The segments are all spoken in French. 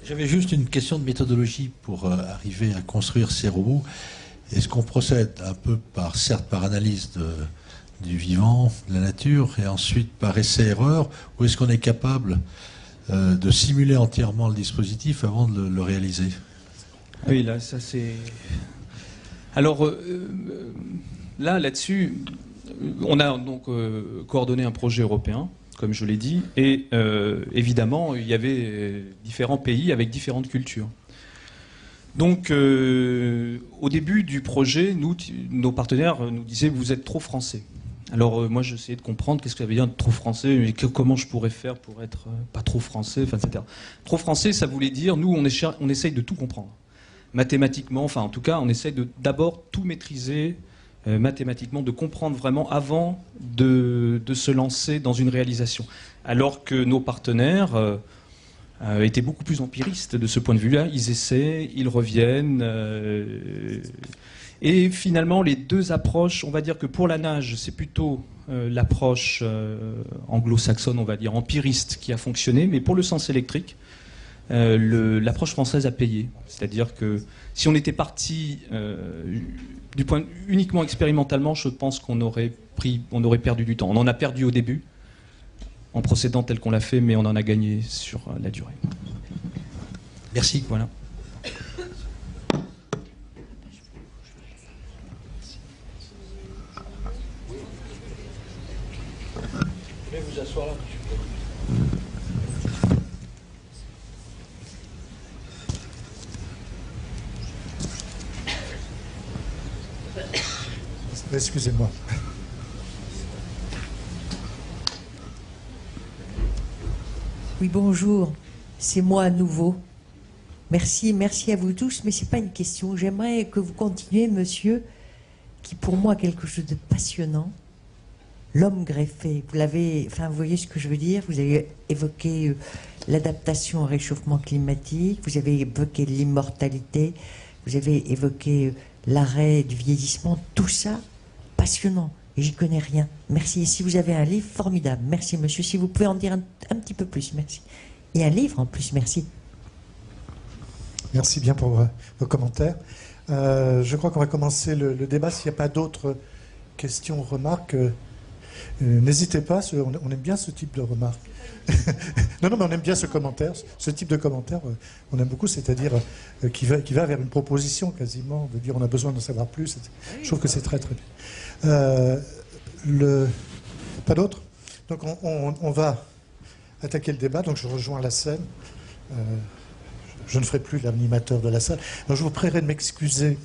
J'avais juste une question de méthodologie pour arriver à construire ces robots. Est-ce qu'on procède un peu certes par analyse du vivant, de la nature, et ensuite par essai-erreur, ou est-ce qu'on est capable de simuler entièrement le dispositif avant de le réaliser? Oui, là, ça c'est... Alors, là-dessus, on a donc coordonné un projet européen, comme je l'ai dit, et évidemment, il y avait différents pays avec différentes cultures. Donc, au début du projet, nos partenaires nous disaient « vous êtes trop français ». Alors, moi, j'essayais de comprendre qu'est-ce que ça veut dire de trop français, mais comment je pourrais faire pour être pas trop français, enfin, etc. Trop français, ça voulait dire, nous, on essaye de tout comprendre. Mathématiquement, enfin, en tout cas, on essaye d'abord tout maîtriser mathématiquement, de comprendre vraiment avant de se lancer dans une réalisation. Alors que nos partenaires étaient beaucoup plus empiristes de ce point de vue-là. Ils essaient, ils reviennent. Et finalement, les deux approches, on va dire que pour la nage, c'est plutôt l'approche anglo-saxonne, on va dire, empiriste qui a fonctionné. Mais pour le sens électrique, l'approche française a payé. C'est-à-dire que si on était parti du point uniquement expérimentalement, je pense qu'on aurait perdu du temps. On en a perdu au début, en procédant tel qu'on l'a fait, mais on en a gagné sur la durée. Merci. Voilà. Je vais vous asseoir là. Excusez-moi. Oui, bonjour. C'est moi à nouveau. Merci à vous tous, mais ce n'est pas une question. J'aimerais que vous continuiez, monsieur, qui pour moi a quelque chose de passionnant. L'homme greffé. Vous voyez ce que je veux dire? Vous avez évoqué l'adaptation au réchauffement climatique, vous avez évoqué l'immortalité, vous avez évoqué l'arrêt du vieillissement, tout ça, passionnant. Et j'y connais rien. Merci. Et si vous avez un livre, formidable. Merci, monsieur. Si vous pouvez en dire un petit peu plus, merci. Et un livre en plus, merci. Merci bien pour vos commentaires. Je crois qu'on va commencer le débat. S'il n'y a pas d'autres questions ou remarques, n'hésitez pas. On aime bien ce type de remarques. Non, mais on aime bien ce commentaire. Ce type de commentaire, on aime beaucoup, c'est-à-dire qui va vers une proposition quasiment, de dire on a besoin d'en savoir plus. Je trouve que c'est très, très bien. Pas d'autres? Donc on va attaquer le débat. Donc je rejoins la scène. Je ne ferai plus l'animateur de la salle. Alors, je vous prierai de m'excuser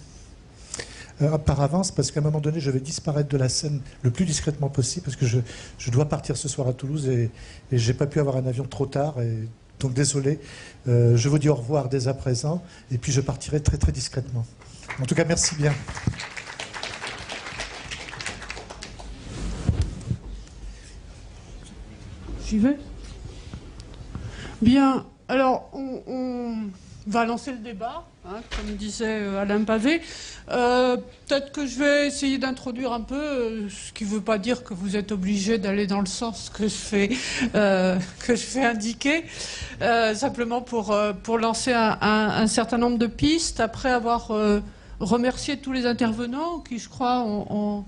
par avance, parce qu'à un moment donné, je vais disparaître de la scène le plus discrètement possible, parce que je dois partir ce soir à Toulouse et je n'ai pas pu avoir un avion trop tard. Donc désolé, je vous dis au revoir dès à présent, et puis je partirai très très discrètement. En tout cas, merci bien. J'y vais. Bien, alors on va lancer le débat, hein, comme disait Alain Pavé. Peut-être que je vais essayer d'introduire un peu, ce qui ne veut pas dire que vous êtes obligé d'aller dans le sens que je fais indiquer, simplement pour lancer un certain nombre de pistes, après avoir remercié tous les intervenants qui, je crois, ont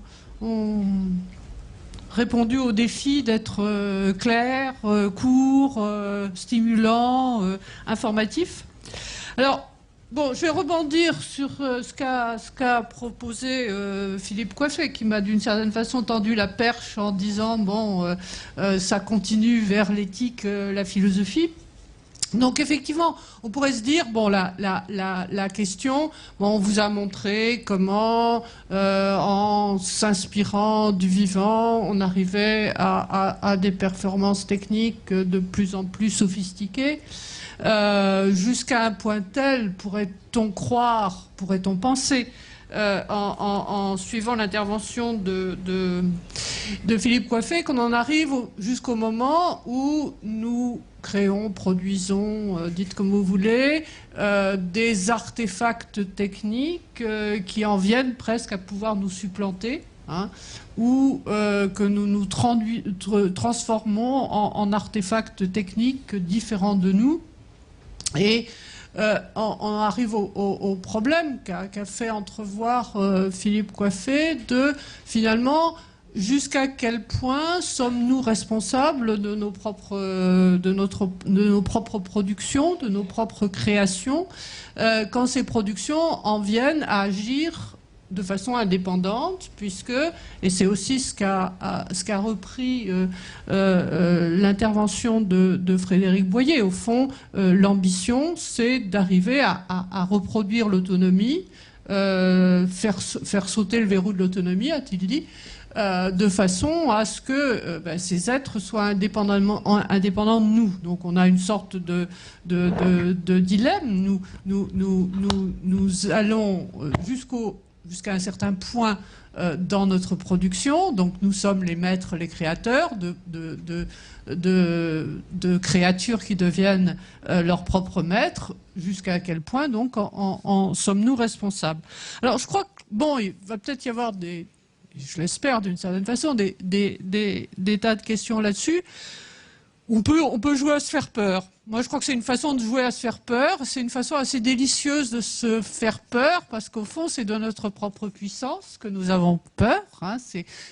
répondu au défi d'être clair, court, stimulant, informatif. Alors, bon, je vais rebondir sur ce qu'a proposé Philippe Coiffet, qui m'a d'une certaine façon tendu la perche en disant, bon, ça continue vers l'éthique, la philosophie. Donc effectivement, on pourrait se dire, bon, la question, bon, on vous a montré comment, en s'inspirant du vivant, on arrivait à des performances techniques de plus en plus sophistiquées. Jusqu'à un point tel, pourrait-on croire, pourrait-on penser, en suivant l'intervention de Philippe Coiffet, qu'on en arrive jusqu'au moment où nous créons, produisons, dites comme vous voulez, des artefacts techniques qui en viennent presque à pouvoir nous supplanter, hein, ou que nous nous transformons en artefacts techniques différents de nous. Et on arrive au problème qu'a fait entrevoir Philippe Coiffé de, finalement, jusqu'à quel point sommes-nous responsables de nos propres productions, de nos propres créations, quand ces productions en viennent à agir de façon indépendante, puisque, et c'est aussi ce qu'a repris l'intervention de Frédéric Boyer, au fond, l'ambition, c'est d'arriver à reproduire l'autonomie, faire sauter le verrou de l'autonomie, a-t-il dit, de façon à ce que ces êtres soient indépendants de nous. Donc on a une sorte de dilemme. Nous allons jusqu'à un certain point dans notre production. Donc nous sommes les maîtres, les créateurs de créatures qui deviennent leurs propres maîtres. Jusqu'à quel point donc en sommes-nous responsables? Alors je crois que il va peut-être y avoir je l'espère d'une certaine façon, des tas de questions là-dessus. On peut jouer à se faire peur. Moi, je crois que c'est une façon de jouer à se faire peur. C'est une façon assez délicieuse de se faire peur, parce qu'au fond, c'est de notre propre puissance que nous avons peur. Hein.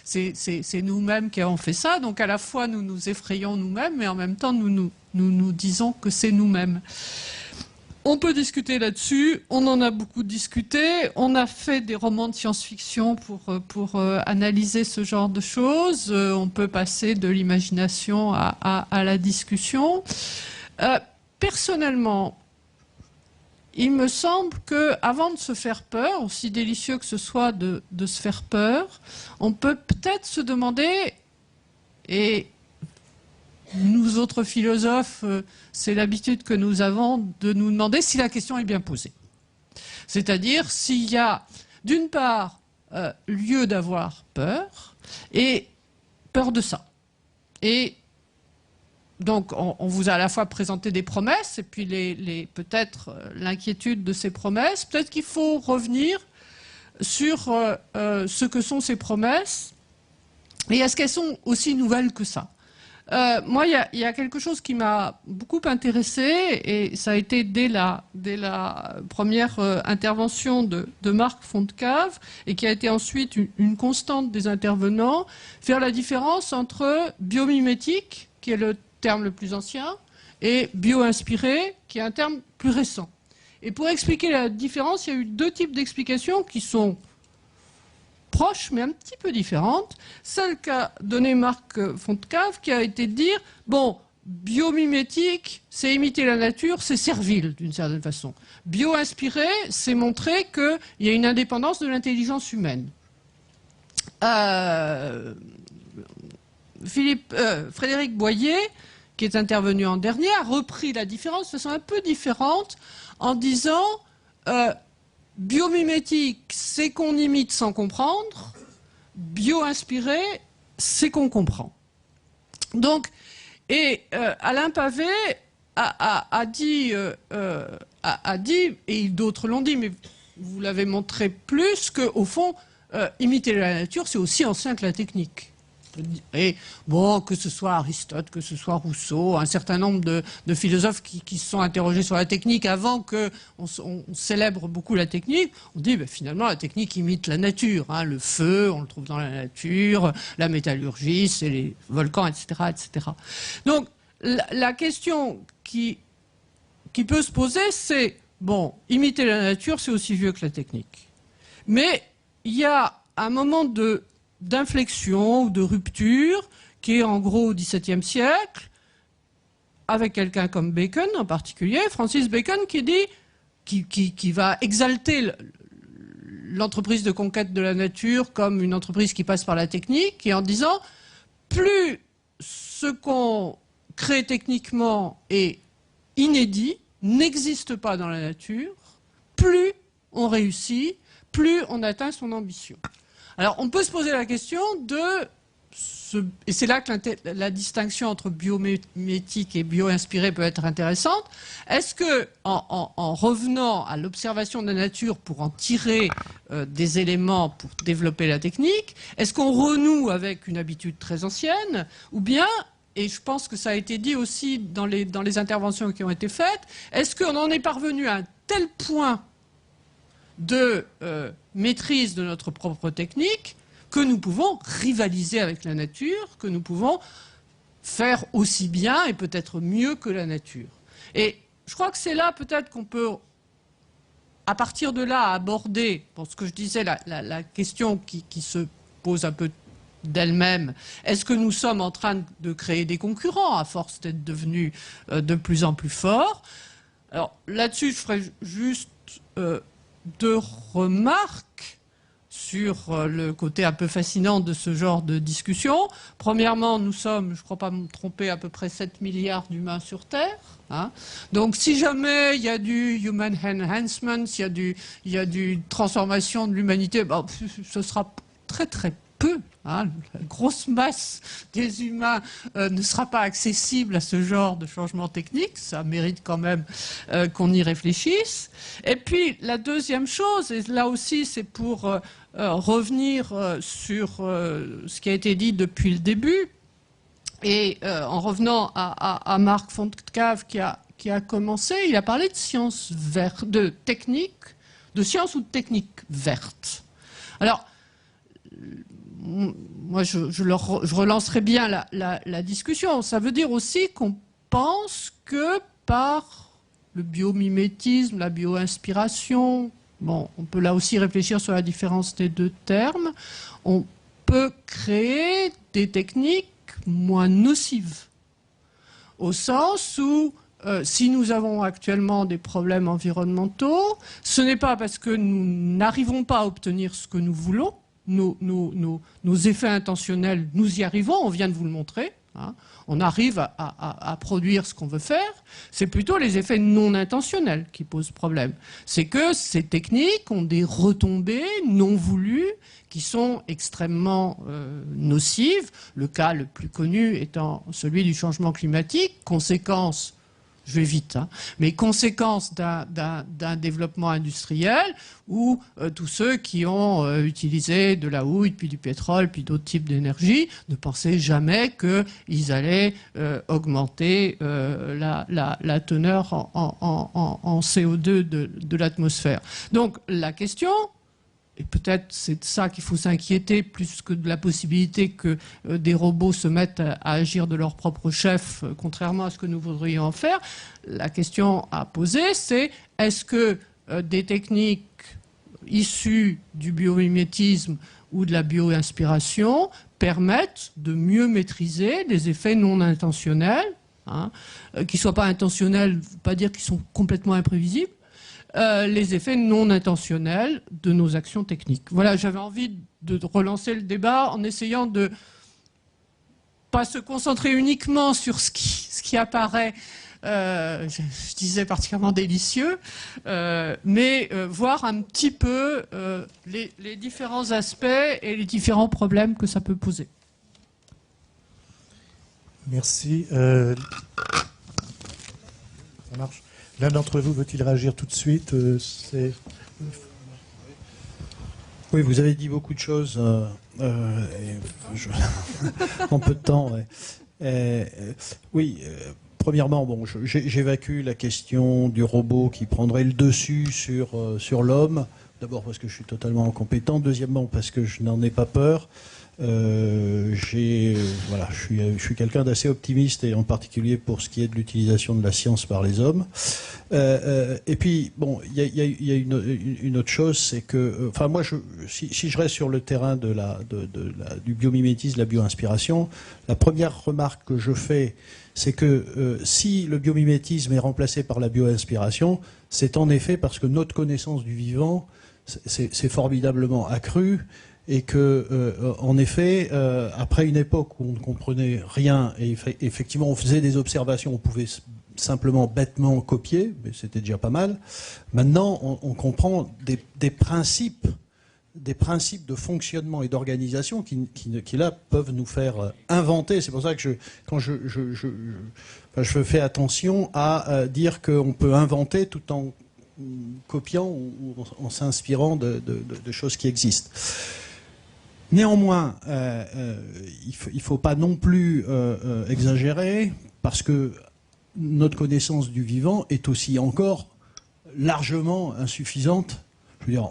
C'est nous-mêmes qui avons fait ça. Donc, à la fois, nous nous effrayons nous-mêmes, mais en même temps, nous disons que c'est nous-mêmes. On peut discuter là-dessus, on en a beaucoup discuté, on a fait des romans de science-fiction pour analyser ce genre de choses, on peut passer de l'imagination à la discussion. Personnellement, il me semble qu'avant de se faire peur, aussi délicieux que ce soit de se faire peur, on peut peut-être se demander, et nous autres philosophes, c'est l'habitude que nous avons de nous demander si la question est bien posée. C'est-à-dire s'il y a, d'une part, lieu d'avoir peur, et peur de ça. Et donc, on vous a à la fois présenté des promesses, et puis peut-être l'inquiétude de ces promesses. Peut-être qu'il faut revenir sur ce que sont ces promesses, et est-ce qu'elles sont aussi nouvelles que ça? Moi, il y a quelque chose qui m'a beaucoup intéressée, et ça a été dès la première intervention de Marc Fontcave, et qui a été ensuite une constante des intervenants, faire la différence entre biomimétique, qui est le terme le plus ancien, et bio-inspiré, qui est un terme plus récent. Et pour expliquer la différence, il y a eu deux types d'explications qui sont proches, mais un petit peu différentes. Celle qu'a donnée Marc Fontcave, qui a été de dire, bon, biomimétique, c'est imiter la nature, c'est servile, d'une certaine façon. Bio-inspiré, c'est montrer qu'il y a une indépendance de l'intelligence humaine. Frédéric Boyer, qui est intervenu en dernier, a repris la différence de façon un peu différente, en disant biomimétique, c'est qu'on imite sans comprendre. Bio-inspiré, c'est qu'on comprend. Donc, et Alain Pavé a dit, et d'autres l'ont dit, mais vous l'avez montré plus, qu'au fond, imiter la nature, c'est aussi ancien que la technique. Et bon, que ce soit Aristote, que ce soit Rousseau, un certain nombre de philosophes qui se sont interrogés sur la technique avant qu'on célèbre beaucoup la technique, on dit finalement la technique imite la nature. Hein, le feu, on le trouve dans la nature, la métallurgie, c'est les volcans, etc., etc. Donc la question qui peut se poser, c'est, bon, imiter la nature, c'est aussi vieux que la technique. Mais il y a un moment d'inflexion ou de rupture, qui est en gros au XVIIe siècle, avec quelqu'un comme Bacon en particulier, Francis Bacon, qui va exalter l'entreprise de conquête de la nature comme une entreprise qui passe par la technique, et en disant, plus ce qu'on crée techniquement est inédit, n'existe pas dans la nature, plus on réussit, plus on atteint son ambition. Alors, on peut se poser la question et c'est là que la distinction entre biomimétique et bio-inspiré peut être intéressante. Est-ce que, en revenant à l'observation de la nature pour en tirer des éléments pour développer la technique, est-ce qu'on renoue avec une habitude très ancienne, ou bien et je pense que ça a été dit aussi dans les interventions qui ont été faites, est-ce qu'on en est parvenu à un tel point de maîtrise de notre propre technique que nous pouvons rivaliser avec la nature, que nous pouvons faire aussi bien et peut-être mieux que la nature. Et je crois que c'est là peut-être qu'on peut, à partir de là, aborder, pour ce que je disais, la question qui se pose un peu d'elle-même. Est-ce que nous sommes en train de créer des concurrents à force d'être devenus de plus en plus forts? Alors là-dessus, je ferai juste 2 remarques sur le côté un peu fascinant de ce genre de discussion. Premièrement, nous sommes, je ne crois pas me tromper, à peu près 7 milliards d'humains sur Terre. Hein. Donc si jamais il y a du human enhancement, il y a du transformation de l'humanité, ben, ce sera très très peu. Hein. La grosse masse des humains ne sera pas accessible à ce genre de changement technique. Ça mérite quand même qu'on y réfléchisse. Et puis la deuxième chose, et là aussi c'est pour revenir sur ce qui a été dit depuis le début, et en revenant à Marc Fontcave qui a commencé, il a parlé de sciences vertes, de techniques, de sciences ou de techniques vertes. Alors, moi, je relancerai bien la discussion. Ça veut dire aussi qu'on pense que par le biomimétisme, la bio-inspiration, bon, on peut là aussi réfléchir sur la différence des 2 termes, on peut créer des techniques moins nocives. Au sens où, si nous avons actuellement des problèmes environnementaux, ce n'est pas parce que nous n'arrivons pas à obtenir ce que nous voulons. Nos effets intentionnels, nous y arrivons, on vient de vous le montrer. Hein. On arrive à produire ce qu'on veut faire. C'est plutôt les effets non intentionnels qui posent problème. C'est que ces techniques ont des retombées non voulues qui sont extrêmement nocives. Le cas le plus connu étant celui du changement climatique. Conséquence, je vais vite, hein, mais conséquence d'un développement industriel où tous ceux qui ont utilisé de la houille, puis du pétrole, puis d'autres types d'énergie, ne pensaient jamais qu'ils allaient augmenter la teneur en CO2 de l'atmosphère. Donc la question, et peut-être c'est de ça qu'il faut s'inquiéter plus que de la possibilité que des robots se mettent à agir de leur propre chef, contrairement à ce que nous voudrions en faire. La question à poser, c'est est-ce que des techniques issues du biomimétisme ou de la bio-inspiration permettent de mieux maîtriser les effets non intentionnels, hein, qui ne soient pas intentionnels, ne veut pas dire qu'ils sont complètement imprévisibles, les effets non intentionnels de nos actions techniques. Voilà, j'avais envie de relancer le débat en essayant de pas se concentrer uniquement sur ce qui apparaît, je disais particulièrement délicieux, mais voir un petit peu les différents aspects et les différents problèmes que ça peut poser. Merci. Ça marche. L'un d'entre vous veut-il réagir tout de suite? Oui, vous avez dit beaucoup de choses en peu de temps. Ouais. Oui, premièrement, bon, j'évacue la question du robot qui prendrait le dessus sur l'homme. D'abord parce que je suis totalement incompétent. Deuxièmement parce que je n'en ai pas peur. Voilà, je suis quelqu'un d'assez optimiste, et en particulier pour ce qui est de l'utilisation de la science par les hommes. Et puis, bon, il y a une autre chose, c'est que, enfin, moi, si je reste sur le terrain du biomimétisme, de la bio-inspiration, la première remarque que je fais, c'est que si le biomimétisme est remplacé par la bio-inspiration, c'est en effet parce que notre connaissance du vivant s'est formidablement accrue. Et que, en effet, après une époque où on ne comprenait rien, et effectivement on faisait des observations, on pouvait simplement bêtement copier, mais c'était déjà pas mal. Maintenant, on comprend des principes de fonctionnement et d'organisation qui là peuvent nous faire inventer. C'est pour ça que quand je fais attention à dire qu'on peut inventer tout en copiant ou en s'inspirant de choses qui existent. Néanmoins, il ne faut pas non plus exagérer, parce que notre connaissance du vivant est aussi encore largement insuffisante. Je veux dire,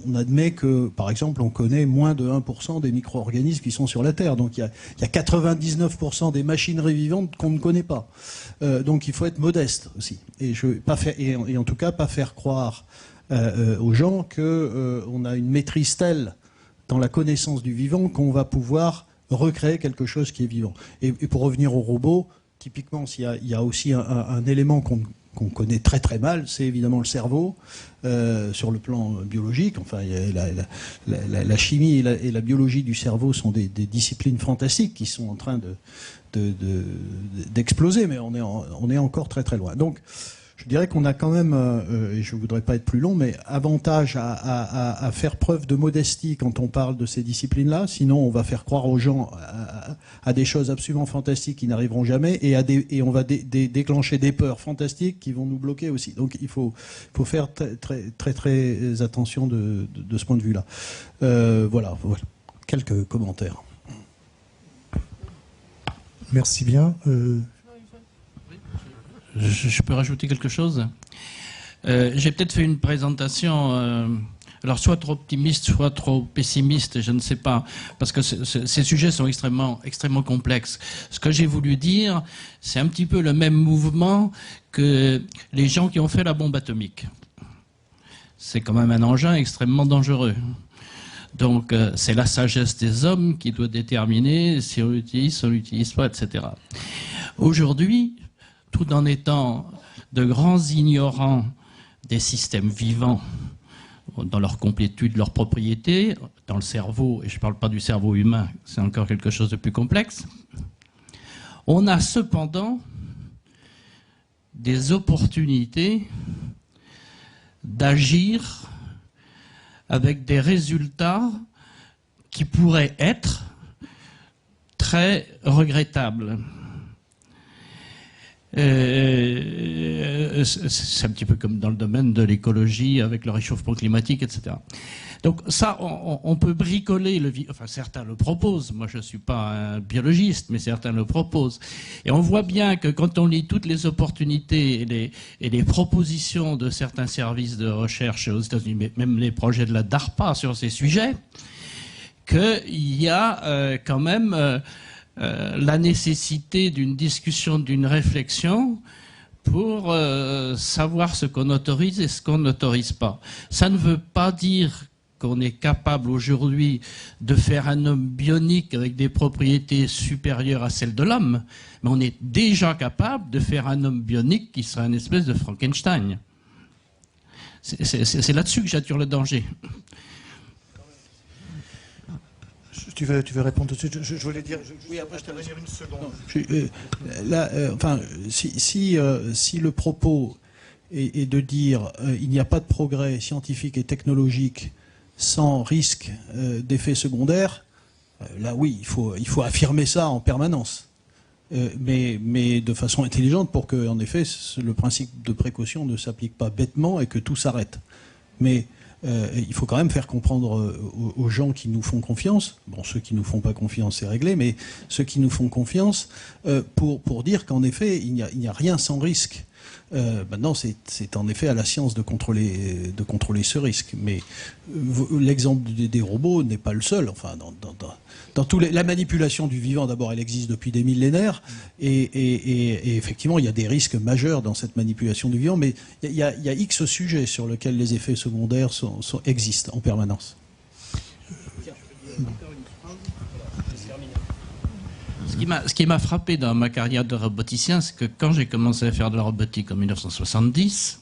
on admet que, par exemple, on connaît moins de 1% des micro-organismes qui sont sur la Terre. Donc il y a 99% des machineries vivantes qu'on ne connaît pas. Donc il faut être modeste aussi. Et en tout cas, pas faire croire aux gens qu'on a une maîtrise telle dans la connaissance du vivant qu'on va pouvoir recréer quelque chose qui est vivant. Et pour revenir aux robots, typiquement, il y a aussi un élément qu'on connaît très très mal, c'est évidemment le cerveau, sur le plan biologique. Enfin, la chimie et la biologie du cerveau sont des disciplines fantastiques qui sont en train d'exploser, mais on est encore très très loin. Donc, je dirais qu'on a quand même, et je ne voudrais pas être plus long, mais avantage à faire preuve de modestie quand on parle de ces disciplines-là. Sinon, on va faire croire aux gens à des choses absolument fantastiques qui n'arriveront jamais, et on va déclencher des peurs fantastiques qui vont nous bloquer aussi. Donc, il faut faire très attention de ce point de vue-là. Voilà, quelques commentaires. Merci bien. Je peux rajouter quelque chose? J'ai peut-être fait une présentation, alors soit trop optimiste, soit trop pessimiste, je ne sais pas, parce que ces sujets sont extrêmement complexes. Ce que j'ai voulu dire, c'est un petit peu le même mouvement que les gens qui ont fait la bombe atomique. C'est quand même un engin extrêmement dangereux. Donc c'est la sagesse des hommes qui doit déterminer si on l'utilise, si on l'utilise pas, etc. Aujourd'hui, tout en étant de grands ignorants des systèmes vivants dans leur complétude, leur propriété, dans le cerveau, et je ne parle pas du cerveau humain, c'est encore quelque chose de plus complexe, on a cependant des opportunités d'agir avec des résultats qui pourraient être très regrettables. C'est un petit peu comme dans le domaine de l'écologie avec le réchauffement climatique, etc. Donc ça, on peut bricoler le vivant. Enfin, certains le proposent. Moi, je ne suis pas un biologiste, mais certains le proposent. Et on voit bien que quand on lit toutes les opportunités et les propositions de certains services de recherche aux États-Unis, même les projets de la DARPA sur ces sujets, qu'il y a quand même la nécessité d'une discussion, d'une réflexion pour savoir ce qu'on autorise et ce qu'on n'autorise pas. Ça ne veut pas dire qu'on est capable aujourd'hui de faire un homme bionique avec des propriétés supérieures à celles de l'homme, mais on est déjà capable de faire un homme bionique qui serait une espèce de Frankenstein. C'est là-dessus que j'attire le danger. Tu veux répondre tout de suite? Je voulais dire... Oui, après je t'arrête une seconde. Si le propos est de dire il n'y a pas de progrès scientifique et technologique sans risque d'effets secondaires, là oui, il faut affirmer ça en permanence. Mais de façon intelligente pour que, en effet, le principe de précaution ne s'applique pas bêtement et que tout s'arrête. Mais il faut quand même faire comprendre aux gens qui nous font confiance, bon, ceux qui nous font pas confiance, c'est réglé, mais ceux qui nous font confiance, pour dire qu'en effet, il n'y a rien sans risque. Maintenant, c'est en effet à la science de contrôler ce risque. Mais l'exemple des robots n'est pas le seul. Enfin, dans la manipulation du vivant, d'abord, elle existe depuis des millénaires, et effectivement, il y a des risques majeurs dans cette manipulation du vivant, mais il y a X sujets sur lesquels les effets secondaires existent en permanence. Ce qui m'a frappé dans ma carrière de roboticien, c'est que quand j'ai commencé à faire de la robotique en 1970,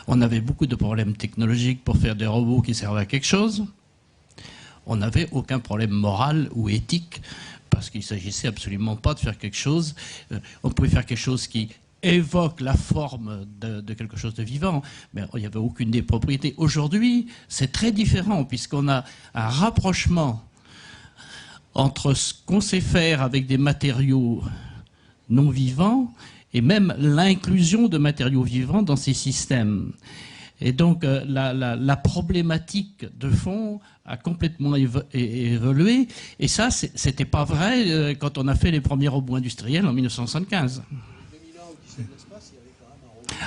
on avait beaucoup de problèmes technologiques pour faire des robots qui servaient à quelque chose. On n'avait aucun problème moral ou éthique, parce qu'il ne s'agissait absolument pas de faire quelque chose. On pouvait faire quelque chose qui évoque la forme de quelque chose de vivant, mais il n'y avait aucune des propriétés. Aujourd'hui, c'est très différent, puisqu'on a un rapprochement entre ce qu'on sait faire avec des matériaux non vivants et même l'inclusion de matériaux vivants dans ces systèmes. Et donc la problématique de fond a complètement évolué. Et ça, c'était pas vrai quand on a fait les premiers robots industriels en 1975.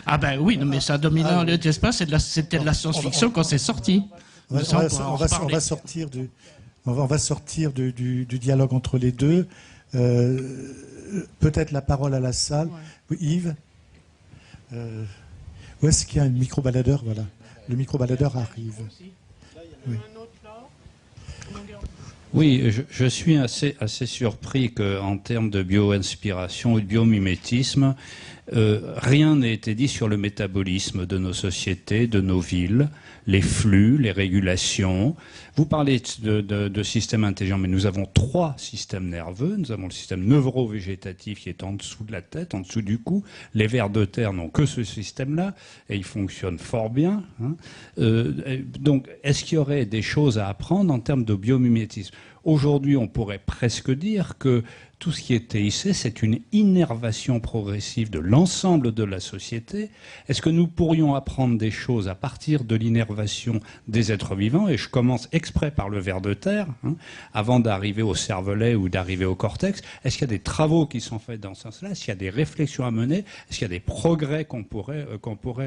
Ah ben oui, mais ça, 2000 ans l'espace, c'était de la science-fiction quand c'est sorti. On va sortir du dialogue entre les deux. Peut-être la parole à la salle. Oui, Yves, où est-ce qu'il y a un micro-baladeur? Voilà. Le micro-baladeur arrive. Oui. Oui, je suis assez surpris qu'en termes de bio-inspiration ou de biomimétisme, rien n'a été dit sur le métabolisme de nos sociétés, de nos villes, les flux, les régulations. Vous parlez de systèmes intelligents, mais nous avons 3 systèmes nerveux. Nous avons le système neurovégétatif qui est en dessous de la tête, en dessous du cou. Les vers de terre n'ont que ce système-là, et il fonctionne fort bien. Hein. Donc, est-ce qu'il y aurait des choses à apprendre en termes de biomimétisme? Aujourd'hui, on pourrait presque dire que tout ce qui est TIC, c'est une innervation progressive de l'ensemble de la société. Est-ce que nous pourrions apprendre des choses à partir de l'innervation des êtres vivants? Et je commence exprès par le ver de terre, hein, avant d'arriver au cervelet ou d'arriver au cortex. Est-ce qu'il y a des travaux qui sont faits dans ce sens-là? Est-ce qu'il y a des réflexions à mener? Est-ce qu'il y a des progrès qu'on pourrait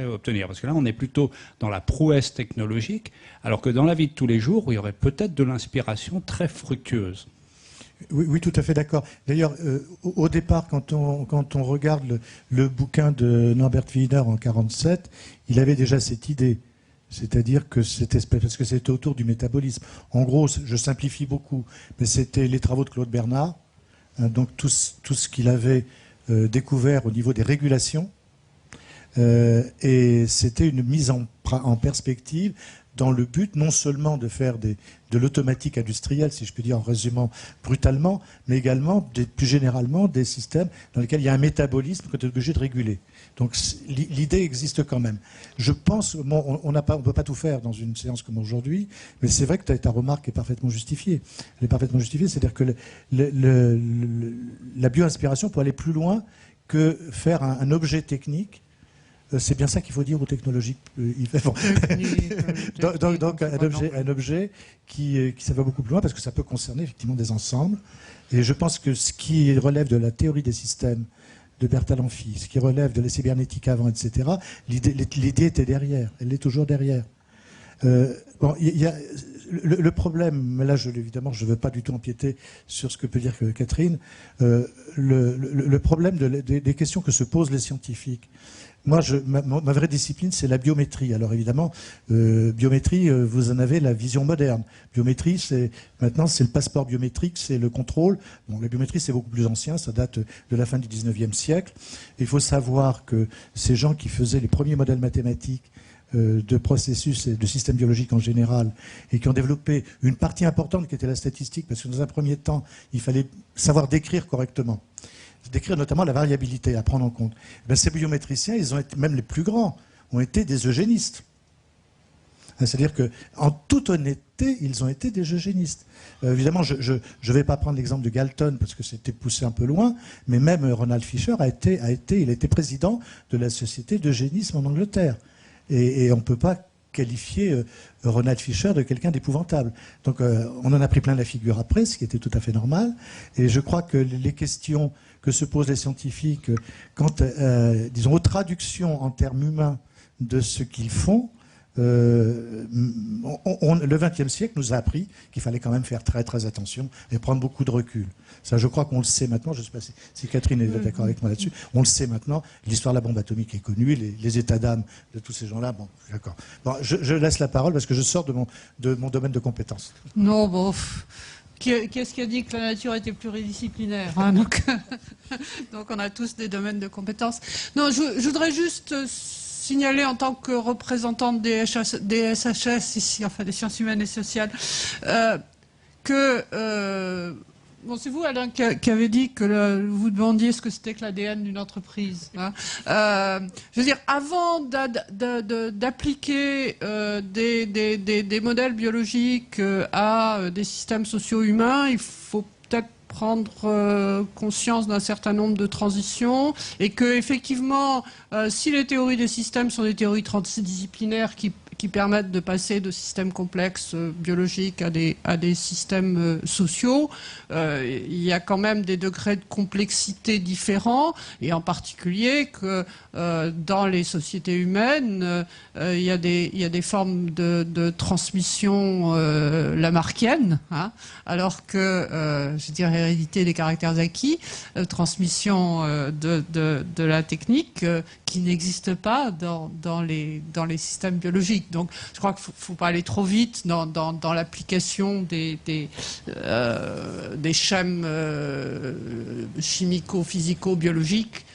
obtenir? Parce que là, on est plutôt dans la prouesse technologique, alors que dans la vie de tous les jours, il y aurait peut-être de l'inspiration très fructueuse. Oui, tout à fait d'accord. D'ailleurs, au départ, quand on regarde le bouquin de Norbert Wiener en 1947, il avait déjà cette idée. C'est-à-dire que parce que c'était autour du métabolisme. En gros, je simplifie beaucoup, mais c'était les travaux de Claude Bernard, hein, donc tout ce qu'il avait découvert au niveau des régulations. Et c'était une mise en perspective dans le but non seulement de faire de l'automatique industrielle, si je peux dire en résumant brutalement, mais également, plus généralement, des systèmes dans lesquels il y a un métabolisme que tu es obligé de réguler. Donc l'idée existe quand même. Je pense, on ne peut pas tout faire dans une séance comme aujourd'hui, mais c'est vrai que ta remarque est parfaitement justifiée. Elle est parfaitement justifiée, c'est-à-dire que la bio-inspiration peut aller plus loin que faire un objet technique. C'est bien ça qu'il faut dire aux technologies. Donc un objet qui ça va beaucoup plus loin parce que ça peut concerner effectivement des ensembles. Et je pense que ce qui relève de la théorie des systèmes de Bertalanffy, ce qui relève de la cybernétique avant, etc., l'idée était derrière. Elle est toujours derrière. Il y a le problème, mais là évidemment je ne veux pas du tout empiéter sur ce que peut dire Catherine, le problème des questions que se posent les scientifiques. Moi, ma vraie discipline, c'est la biométrie. Alors évidemment, biométrie, vous en avez la vision moderne. Biométrie, maintenant, c'est le passeport biométrique, c'est le contrôle. Bon, la biométrie, c'est beaucoup plus ancien, ça date de la fin du 19e siècle. Il faut savoir que ces gens qui faisaient les premiers modèles mathématiques de processus et de systèmes biologiques en général, et qui ont développé une partie importante qui était la statistique, parce que dans un premier temps, il fallait savoir décrire correctement. Décrire notamment la variabilité à prendre en compte. Ces biométriciens, ils ont été, même les plus grands, ont été des eugénistes. C'est-à-dire qu'en toute honnêteté, ils ont été des eugénistes. Évidemment, je ne vais pas prendre l'exemple de Galton parce que c'était poussé un peu loin, mais même Ronald Fisher il a été président de la société d'eugénisme en Angleterre. Et on ne peut pas qualifier Ronald Fisher de quelqu'un d'épouvantable. Donc on en a pris plein la figure après, ce qui était tout à fait normal. Et je crois que les questions que se posent les scientifiques quant, disons, aux traductions en termes humains de ce qu'ils font, le XXe siècle nous a appris qu'il fallait quand même faire très très attention et prendre beaucoup de recul. Ça, je crois qu'on le sait maintenant. Je ne sais pas si Catherine est d'accord avec moi là-dessus. On le sait maintenant. L'histoire de la bombe atomique est connue. Les états d'âme de tous ces gens-là. Bon, d'accord. Bon, je laisse la parole parce que je sors de mon domaine de compétences. Non, bon. Qu'est-ce qui a dit que la nature était pluridisciplinaire, hein, donc on a tous des domaines de compétences. Non, je voudrais juste signaler en tant que représentante des SHS ici, enfin des sciences humaines et sociales, que bon, c'est vous, Alain, qui avez dit que vous demandiez ce que c'était que l'ADN d'une entreprise. Hein. Je veux dire, avant d'appliquer des modèles biologiques à des systèmes socio-humains, il faut peut-être prendre conscience d'un certain nombre de transitions et que effectivement, si les théories des systèmes sont des théories transdisciplinaires qui permettent de passer de systèmes complexes biologiques à des systèmes sociaux, il y a quand même des degrés de complexité différents, et en particulier que dans les sociétés humaines, il y a des formes de transmission lamarckienne, hein, alors que, je dirais, hérédité des caractères acquis, transmission de la technique qui n'existe pas dans les systèmes biologiques. Donc, je crois qu'il ne faut pas aller trop vite dans l'application des schèmes chimico-physico-biologiques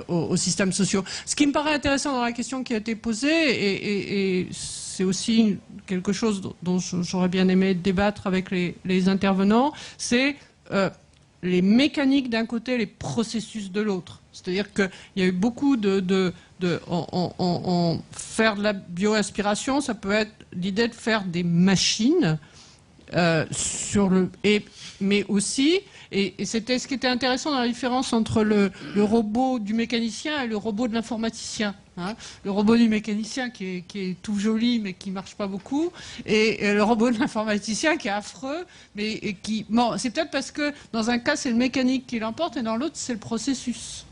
aux systèmes sociaux. Ce qui me paraît intéressant dans la question qui a été posée, et c'est aussi quelque chose dont j'aurais bien aimé débattre avec les intervenants, c'est les mécaniques d'un côté, les processus de l'autre. C'est-à-dire qu'il y a eu beaucoup faire de la bioinspiration, ça peut être l'idée de faire des machines mais aussi, et c'était ce qui était intéressant dans la différence entre le robot du mécanicien et le robot de l'informaticien. Hein. Le robot du mécanicien qui est tout joli mais qui marche pas beaucoup, et le robot de l'informaticien qui est affreux, mais qui... Bon, c'est peut-être parce que dans un cas c'est le mécanique qui l'emporte et dans l'autre c'est le processus.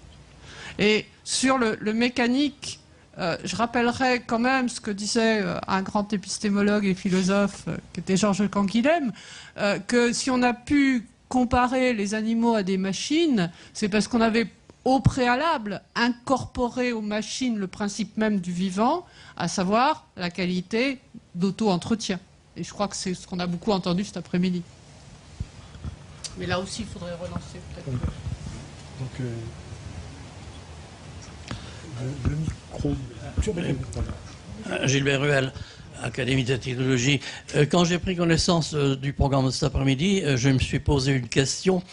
Et sur le mécanique, je rappellerai quand même ce que disait un grand épistémologue et philosophe qui était Georges Canguilhem, que si on a pu comparer les animaux à des machines, c'est parce qu'on avait au préalable incorporé aux machines le principe même du vivant, à savoir la qualité d'auto-entretien. Et je crois que c'est ce qu'on a beaucoup entendu cet après-midi. Mais là aussi, il faudrait relancer peut-être. Donc, le micro. Gilbert Ruel, Académie de technologie. Quand j'ai pris connaissance du programme de cet après-midi, je me suis posé une question.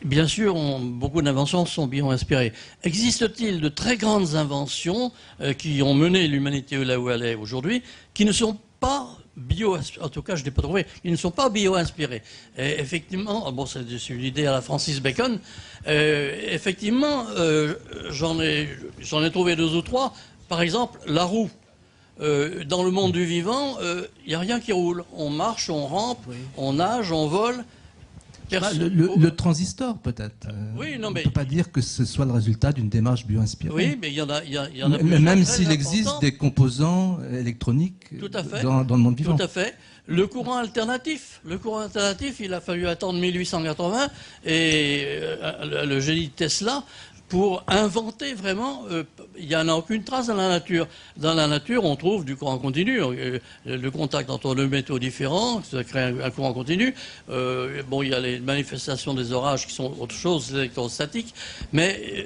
Bien sûr, beaucoup d'inventions sont bio-inspirées. Existe-t-il de très grandes inventions qui ont mené l'humanité là où elle est aujourd'hui, qui ne sont pas en tout cas je ne l'ai pas trouvé, ils ne sont pas bio-inspirés. Effectivement, bon, c'est une idée à la Francis Bacon, effectivement, j'en ai trouvé 2 ou 3. Par exemple, la roue. Dans le monde du vivant, il n'y a rien qui roule. On marche, on rampe, on nage, on vole. Le transistor, peut-être. Oui, non, mais... On ne peut pas dire que ce soit le résultat d'une démarche bio-inspirée. Oui, mais il y en a même s'il existe des composants électroniques dans le monde vivant. Tout à fait. Le courant alternatif, il a fallu attendre 1880 et le génie de Tesla pour inventer vraiment, il n'y en a aucune trace dans la nature. Dans la nature, on trouve du courant continu, le contact entre 2 métaux différents, ça crée un courant continu. Bon, il y a les manifestations des orages qui sont autre chose, électrostatiques, mais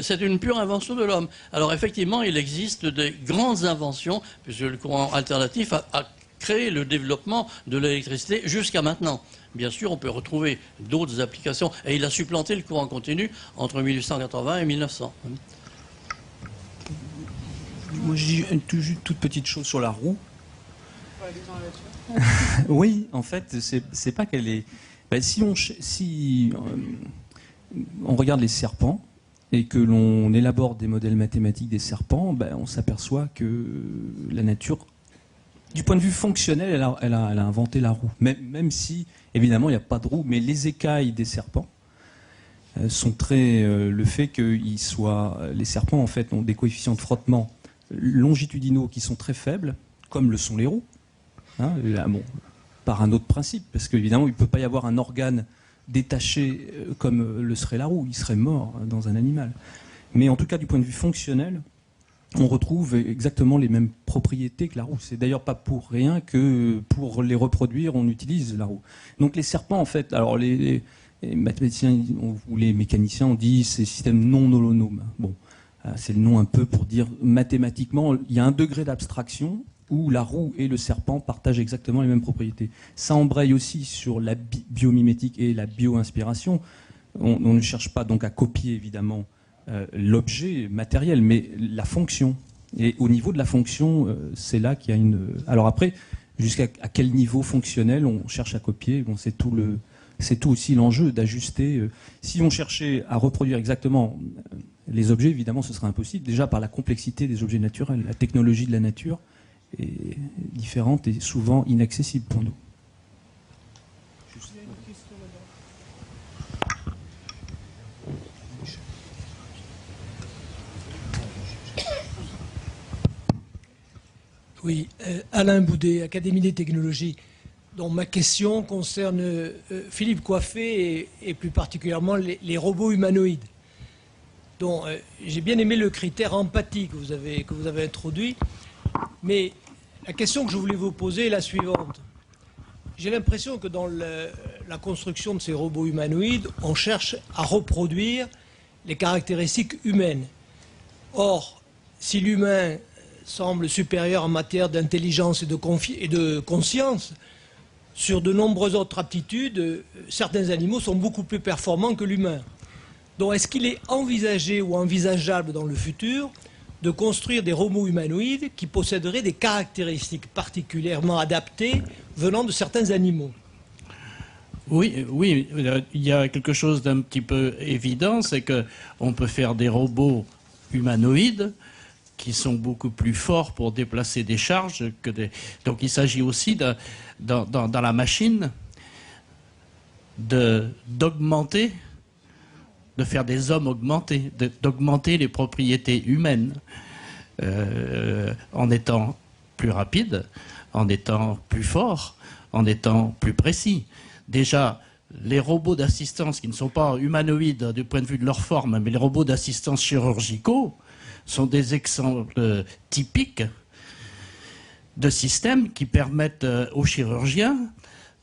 c'est une pure invention de l'homme. Alors effectivement, il existe des grandes inventions, puisque le courant alternatif a créé le développement de l'électricité jusqu'à maintenant. Bien sûr, on peut retrouver d'autres applications. Et il a supplanté le courant continu entre 1880 et 1900. Moi, je dis une toute petite chose sur la roue. Oui, en fait, c'est pas qu'elle est... Ben, si on regarde les serpents et que l'on élabore des modèles mathématiques des serpents, ben, on s'aperçoit que la nature... Du point de vue fonctionnel, elle a inventé la roue. Même si, évidemment, il n'y a pas de roue, mais les écailles des serpents sont très... le fait que les serpents, en fait, ont des coefficients de frottement longitudinaux qui sont très faibles, comme le sont les roues, hein, là, bon, par un autre principe, parce qu'évidemment, il ne peut pas y avoir un organe détaché comme le serait la roue. Il serait mort dans un animal. Mais en tout cas, du point de vue fonctionnel, on retrouve exactement les mêmes propriétés que la roue. C'est d'ailleurs pas pour rien que pour les reproduire, on utilise la roue. Donc les serpents, en fait, alors les mathématiciens ou les mécaniciens ont dit c'est système non holonome. Bon, c'est le nom un peu pour dire mathématiquement, il y a un degré d'abstraction où la roue et le serpent partagent exactement les mêmes propriétés. Ça embraye aussi sur la biomimétique et la bio-inspiration. On ne cherche pas donc à copier évidemment l'objet matériel, mais la fonction. Et au niveau de la fonction, c'est là qu'il y a une... Alors après, jusqu'à quel niveau fonctionnel on cherche à copier. Bon, c'est tout aussi l'enjeu d'ajuster. Si on cherchait à reproduire exactement les objets, évidemment, ce serait impossible. Déjà par la complexité des objets naturels, la technologie de la nature est différente et souvent inaccessible pour nous. Oui, Alain Boudet, Académie des technologies. Donc ma question concerne Philippe Coiffé et plus particulièrement les robots humanoïdes. Donc j'ai bien aimé le critère empathie que vous avez introduit, mais la question que je voulais vous poser est la suivante. J'ai l'impression que dans la construction de ces robots humanoïdes, on cherche à reproduire les caractéristiques humaines. Or, si l'humain semble supérieur en matière d'intelligence et de conscience, sur de nombreuses autres aptitudes, certains animaux sont beaucoup plus performants que l'humain. Donc est-ce qu'il est envisagé ou envisageable dans le futur de construire des robots humanoïdes qui posséderaient des caractéristiques particulièrement adaptées venant de certains animaux? Oui, il y a quelque chose d'un petit peu évident, c'est qu'on peut faire des robots humanoïdes qui sont beaucoup plus forts pour déplacer des charges que des... Donc il s'agit aussi, dans la machine, d'augmenter, de faire des hommes augmentés, d'augmenter les propriétés humaines, en étant plus rapide, en étant plus fort, en étant plus précis. Déjà, les robots d'assistance qui ne sont pas humanoïdes du point de vue de leur forme, mais les robots d'assistance chirurgicaux, sont des exemples typiques de systèmes qui permettent aux chirurgiens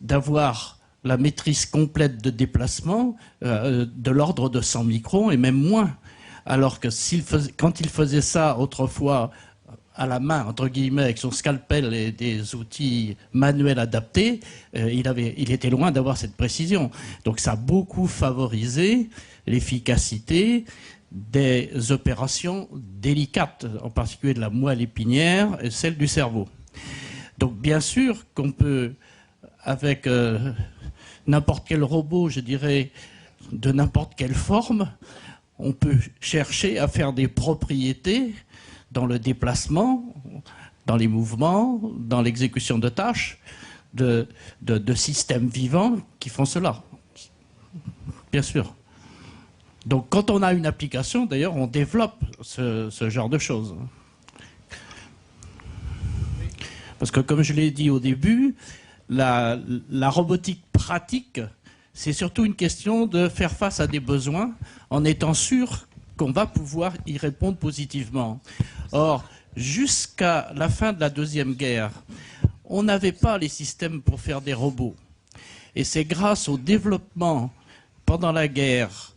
d'avoir la maîtrise complète de déplacement de l'ordre de 100 microns et même moins. Alors que quand il faisait ça autrefois à la main, entre guillemets, avec son scalpel et des outils manuels adaptés, il était loin d'avoir cette précision. Donc ça a beaucoup favorisé l'efficacité des opérations délicates, en particulier de la moelle épinière et celle du cerveau. Donc bien sûr qu'on peut, avec n'importe quel robot, je dirais, de n'importe quelle forme, on peut chercher à faire des propriétés dans le déplacement, dans les mouvements, dans l'exécution de tâches, de systèmes vivants qui font cela. Bien sûr. Donc quand on a une application, d'ailleurs, on développe ce genre de choses. Parce que comme je l'ai dit au début, la robotique pratique, c'est surtout une question de faire face à des besoins en étant sûr qu'on va pouvoir y répondre positivement. Or, jusqu'à la fin de la Deuxième Guerre, on n'avait pas les systèmes pour faire des robots. Et c'est grâce au développement pendant la guerre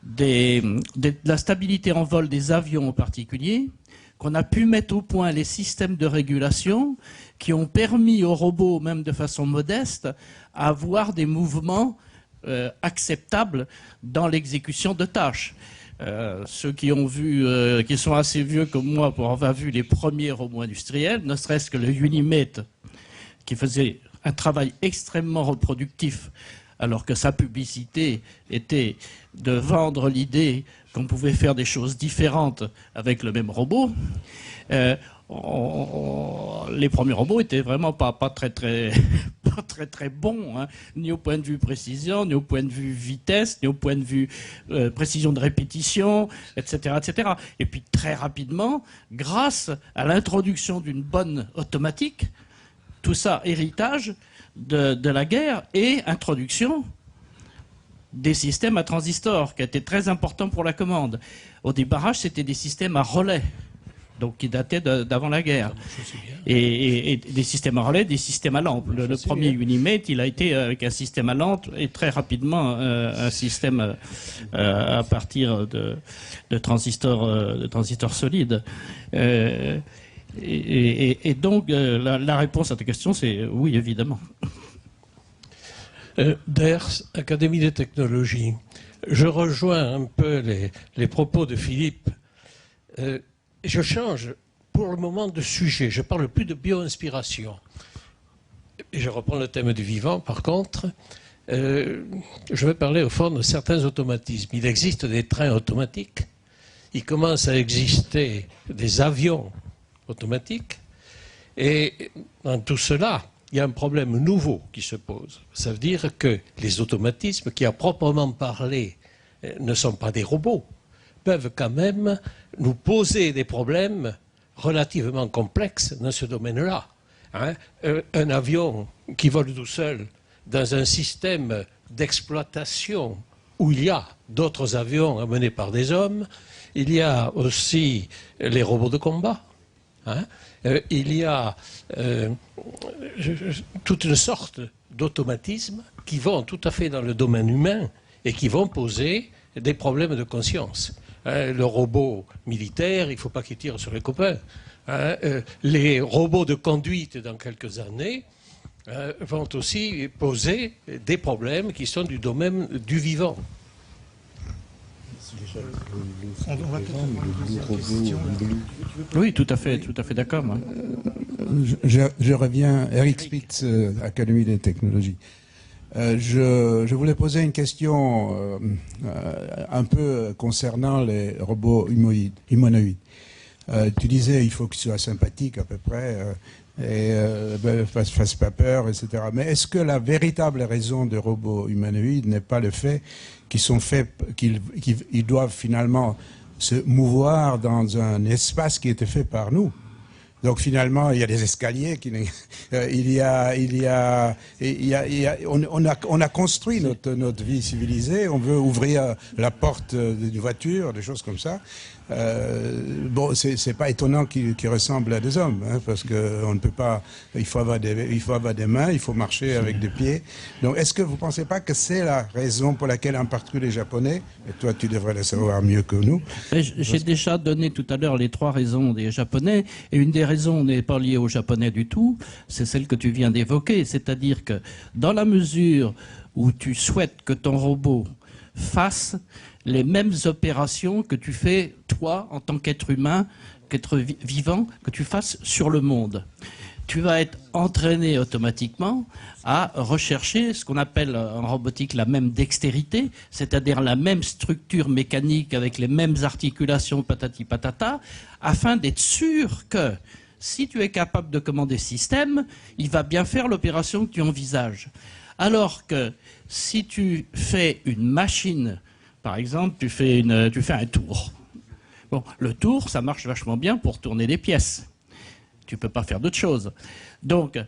de la stabilité en vol des avions en particulier, qu'on a pu mettre au point les systèmes de régulation qui ont permis aux robots, même de façon modeste, à avoir des mouvements acceptables dans l'exécution de tâches. Ceux qui ont vu, qui sont assez vieux comme moi pour avoir vu les premiers robots industriels, ne serait-ce que le Unimate, qui faisait un travail extrêmement reproductif, alors que sa publicité était de vendre l'idée qu'on pouvait faire des choses différentes avec le même robot. Les premiers robots étaient vraiment pas très bons, hein, ni au point de vue précision, ni au point de vue vitesse, ni au point de vue précision de répétition, etc., etc. Et puis très rapidement, grâce à l'introduction d'une bonne automatique, tout ça héritage de la guerre et introduction des systèmes à transistors, qui étaient très importants pour la commande. Au débarrage, c'était des systèmes à relais, donc qui dataient d'avant la guerre. Et des systèmes à relais, des systèmes à lampe. Le premier Unimate, il a été avec un système à lampe et très rapidement un système à partir de transistors solides. Et donc, la réponse à ta question, c'est oui, évidemment. Ders, Académie des technologies. Je rejoins un peu les propos de Philippe. Je change pour le moment de sujet. Je ne parle plus de bio-inspiration. et je reprends le thème du vivant par contre, je vais parler au fond de certains automatismes. Il existe des trains automatiques, il commence à exister des avions automatiques, et dans tout cela, il y a un problème nouveau qui se pose. Ça veut dire que les automatismes, qui à proprement parler ne sont pas des robots, peuvent quand même nous poser des problèmes relativement complexes dans ce domaine-là. Hein. Un avion qui vole tout seul dans un système d'exploitation où il y a d'autres avions amenés par des hommes, il y a aussi les robots de combat, hein. Il y a toute une sorte d'automatismes qui vont tout à fait dans le domaine humain et qui vont poser des problèmes de conscience. Le robot militaire, il ne faut pas qu'il tire sur les copains. Les robots de conduite dans quelques années vont aussi poser des problèmes qui sont du domaine du vivant. Oui, tout à fait d'accord. Moi. Je reviens, Eric Spitz, Académie des technologies. Je voulais poser une question un peu concernant les robots humanoïdes. Tu disais il faut qu'ils soient sympathiques à peu près et fassent pas peur, etc. Mais est-ce que la véritable raison des robots humanoïdes n'est pas le fait qu'ils doivent finalement se mouvoir dans un espace qui était fait par nous? Donc finalement, il y a des escaliers, on a construit notre vie civilisée, on veut ouvrir la porte d'une voiture, des choses comme ça. Bon, c'est pas étonnant qu'ils ressemblent à des hommes, hein, parce que on ne peut pas. Il faut avoir des mains, il faut marcher avec des pieds. Donc, est-ce que vous pensez pas que c'est la raison pour laquelle, en particulier les Japonais, et toi tu devrais le savoir mieux que nous. J'ai déjà donné tout à l'heure les 3 raisons des Japonais, et une des raisons n'est pas liée aux Japonais du tout, c'est celle que tu viens d'évoquer, c'est-à-dire que dans la mesure où tu souhaites que ton robot fasse les mêmes opérations que tu fais, toi, en tant qu'être humain, qu'être vivant, que tu fasses sur le monde. Tu vas être entraîné automatiquement à rechercher ce qu'on appelle en robotique la même dextérité, c'est-à-dire la même structure mécanique avec les mêmes articulations patati patata, afin d'être sûr que si tu es capable de commander système, il va bien faire l'opération que tu envisages. Alors que si tu fais une machine, par exemple, tu fais un tour. Bon, le tour, ça marche vachement bien pour tourner des pièces. Tu ne peux pas faire d'autre chose. Donc,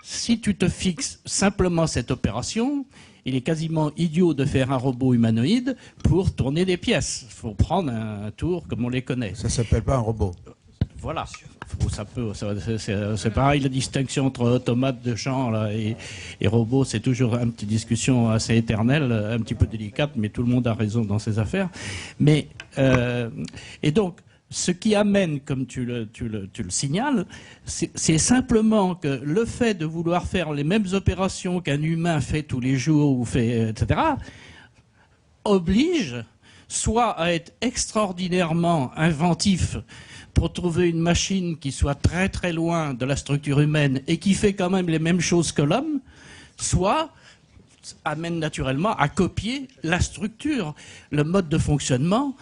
si tu te fixes simplement cette opération, il est quasiment idiot de faire un robot humanoïde pour tourner des pièces. Il faut prendre un tour comme on les connaît. Ça ne s'appelle pas un robot. Voilà. C'est pareil, la distinction entre automate de champ là, et robot, c'est toujours une petite discussion assez éternelle, un petit peu délicate, mais tout le monde a raison dans ces affaires. Mais, et donc, ce qui amène, comme tu le signales, c'est simplement que le fait de vouloir faire les mêmes opérations qu'un humain fait tous les jours, ou fait, etc., oblige soit à être extraordinairement inventif pour trouver une machine qui soit très très loin de la structure humaine et qui fait quand même les mêmes choses que l'homme, soit amène naturellement à copier la structure, le mode de fonctionnement,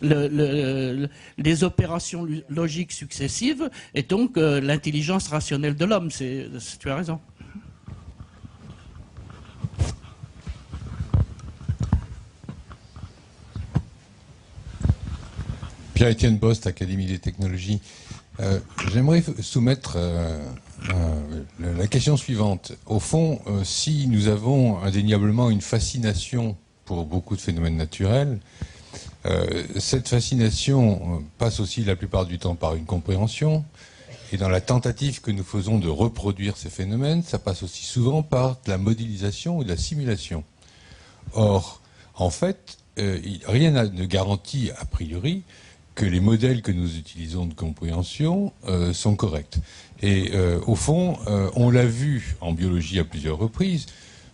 les opérations logiques successives et donc l'intelligence rationnelle de l'homme. Tu as raison. Pierre-Étienne Bost, Académie des technologies. J'aimerais soumettre la question suivante. Au fond, si nous avons indéniablement une fascination pour beaucoup de phénomènes naturels, cette fascination passe aussi la plupart du temps par une compréhension. Et dans la tentative que nous faisons de reproduire ces phénomènes, ça passe aussi souvent par de la modélisation ou de la simulation. Or, en fait, rien ne garantit a priori que les modèles que nous utilisons de compréhension sont corrects. Et au fond, on l'a vu en biologie à plusieurs reprises,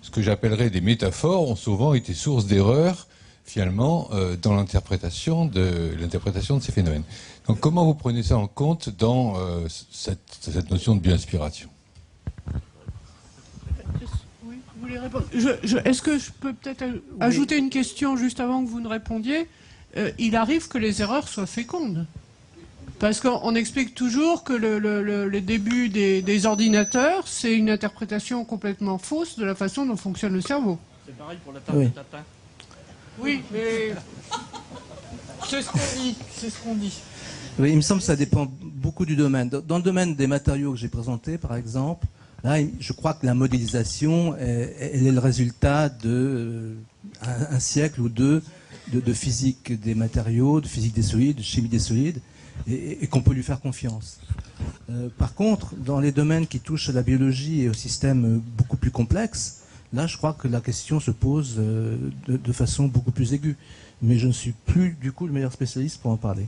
ce que j'appellerais des métaphores ont souvent été source d'erreurs, finalement, dans l'interprétation de ces phénomènes. Donc comment vous prenez ça en compte dans cette notion de bioinspiration ? voulez répondre. Est-ce que je peux peut-être ajouter une question juste avant que vous ne répondiez? Il arrive que les erreurs soient fécondes. Parce qu'on explique toujours que le début des ordinateurs, c'est une interprétation complètement fausse de la façon dont fonctionne le cerveau. C'est pareil pour la table de tatin. Oui, mais c'est ce qu'on dit. C'est ce qu'on dit. Oui, il me semble que ça dépend beaucoup du domaine. Dans le domaine des matériaux que j'ai présentés, par exemple, là, je crois que la modélisation, elle est le résultat de un siècle ou deux de physique des matériaux, de physique des solides, de chimie des solides, et qu'on peut lui faire confiance. Par contre, dans les domaines qui touchent à la biologie et au système beaucoup plus complexe, là, je crois que la question se pose de façon beaucoup plus aiguë. Mais je ne suis plus, du coup, le meilleur spécialiste pour en parler.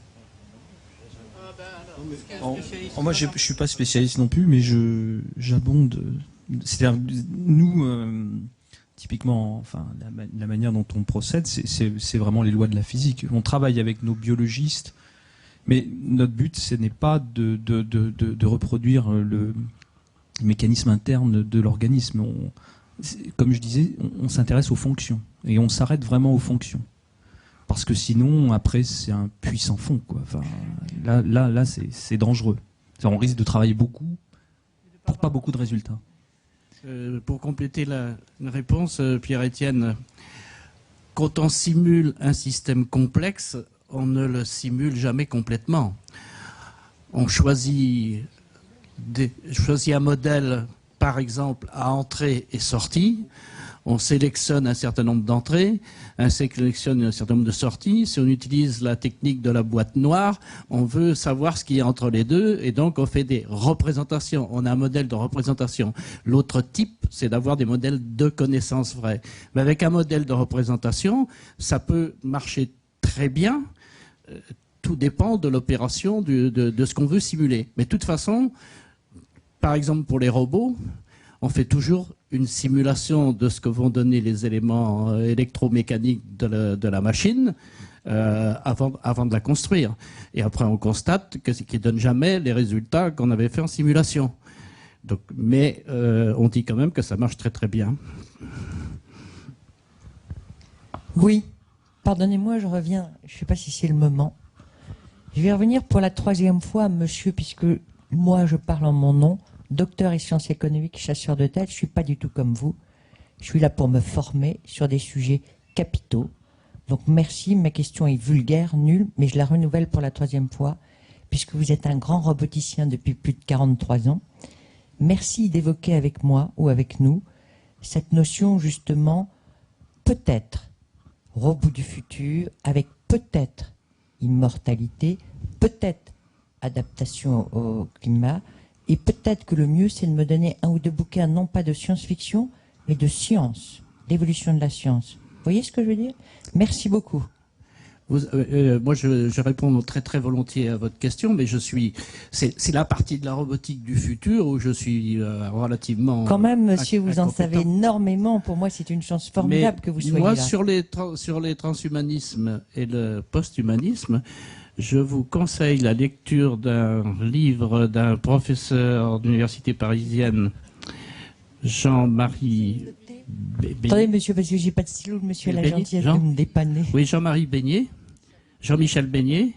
Moi, je ne suis pas spécialiste non plus, mais j'abonde. C'est-à-dire, nous, typiquement, enfin, la manière dont on procède, c'est vraiment les lois de la physique. On travaille avec nos biologistes, mais notre but, ce n'est pas de reproduire le mécanisme interne de l'organisme. Comme je disais, on s'intéresse aux fonctions, et on s'arrête vraiment aux fonctions. Parce que sinon, après, c'est un puits sans fond, quoi. Enfin, là c'est dangereux. On risque de travailler beaucoup pour pas beaucoup de résultats. Pour compléter la réponse, Pierre-Étienne, quand on simule un système complexe, on ne le simule jamais complètement. On choisit un modèle, par exemple, à entrée et sortie. On sélectionne un certain nombre d'entrées, on sélectionne un certain nombre de sorties. Si on utilise la technique de la boîte noire, on veut savoir ce qui est entre les deux, et donc on fait des représentations. On a un modèle de représentation. L'autre type, c'est d'avoir des modèles de connaissances vraies. Mais avec un modèle de représentation, ça peut marcher très bien. Tout dépend de l'opération, de ce qu'on veut simuler. Mais de toute façon, par exemple pour les robots, on fait toujours une simulation de ce que vont donner les éléments électromécaniques de la machine avant de la construire. Et après, on constate qu'ils ne donnent jamais les résultats qu'on avait fait en simulation. Donc, mais on dit quand même que ça marche très très bien. Oui, pardonnez-moi, je reviens. Je ne sais pas si c'est le moment. Je vais revenir pour la 3e fois, monsieur, puisque moi, je parle en mon nom. Docteur et sciences économiques, chasseur de tête, je ne suis pas du tout comme vous. Je suis là pour me former sur des sujets capitaux. Donc merci, ma question est vulgaire, nulle, mais je la renouvelle pour la 3e fois, puisque vous êtes un grand roboticien depuis plus de 43 ans. Merci d'évoquer avec moi, ou avec nous, cette notion justement, peut-être, robot du futur, avec peut-être immortalité, peut-être adaptation au climat. Et peut-être que le mieux, c'est de me donner 1 ou 2 bouquins, non pas de science-fiction, mais de science, d'évolution de la science. Vous voyez ce que je veux dire? Merci beaucoup. Moi, je réponds très très volontiers à votre question, mais c'est la partie de la robotique du futur où je suis relativement. Quand même, monsieur, vous en savez énormément. Pour moi, c'est une chance formidable que vous soyez moi, là. Sur les transhumanismes et le post-humanisme, je vous conseille la lecture d'un livre d'un professeur d'université parisienne, Jean-Marie Beignet. Attendez, monsieur, parce que j'ai pas de stylo, monsieur a la gentillesse de me dépanner. Oui, Jean-Marie Beignet, Jean-Michel Beignet,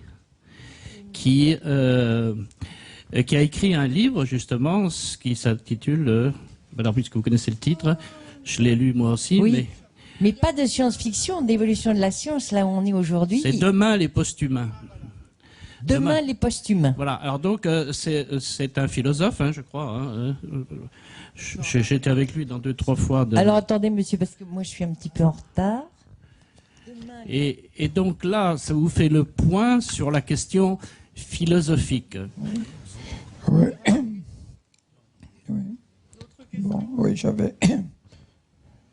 qui a écrit un livre, justement, qui s'intitule, alors puisque vous connaissez le titre, je l'ai lu moi aussi, oui. Mais pas de science-fiction, d'évolution de la science, là où on est aujourd'hui. C'est Demain les post-humains. Demain les post-humains. Voilà, alors donc c'est un philosophe, hein, je crois. Hein, j'étais avec lui dans 2-3 fois. Alors attendez, monsieur, parce que moi je suis un petit peu en retard. Et donc là, ça vous fait le point sur la question philosophique. Oui. Oui. Bon, oui,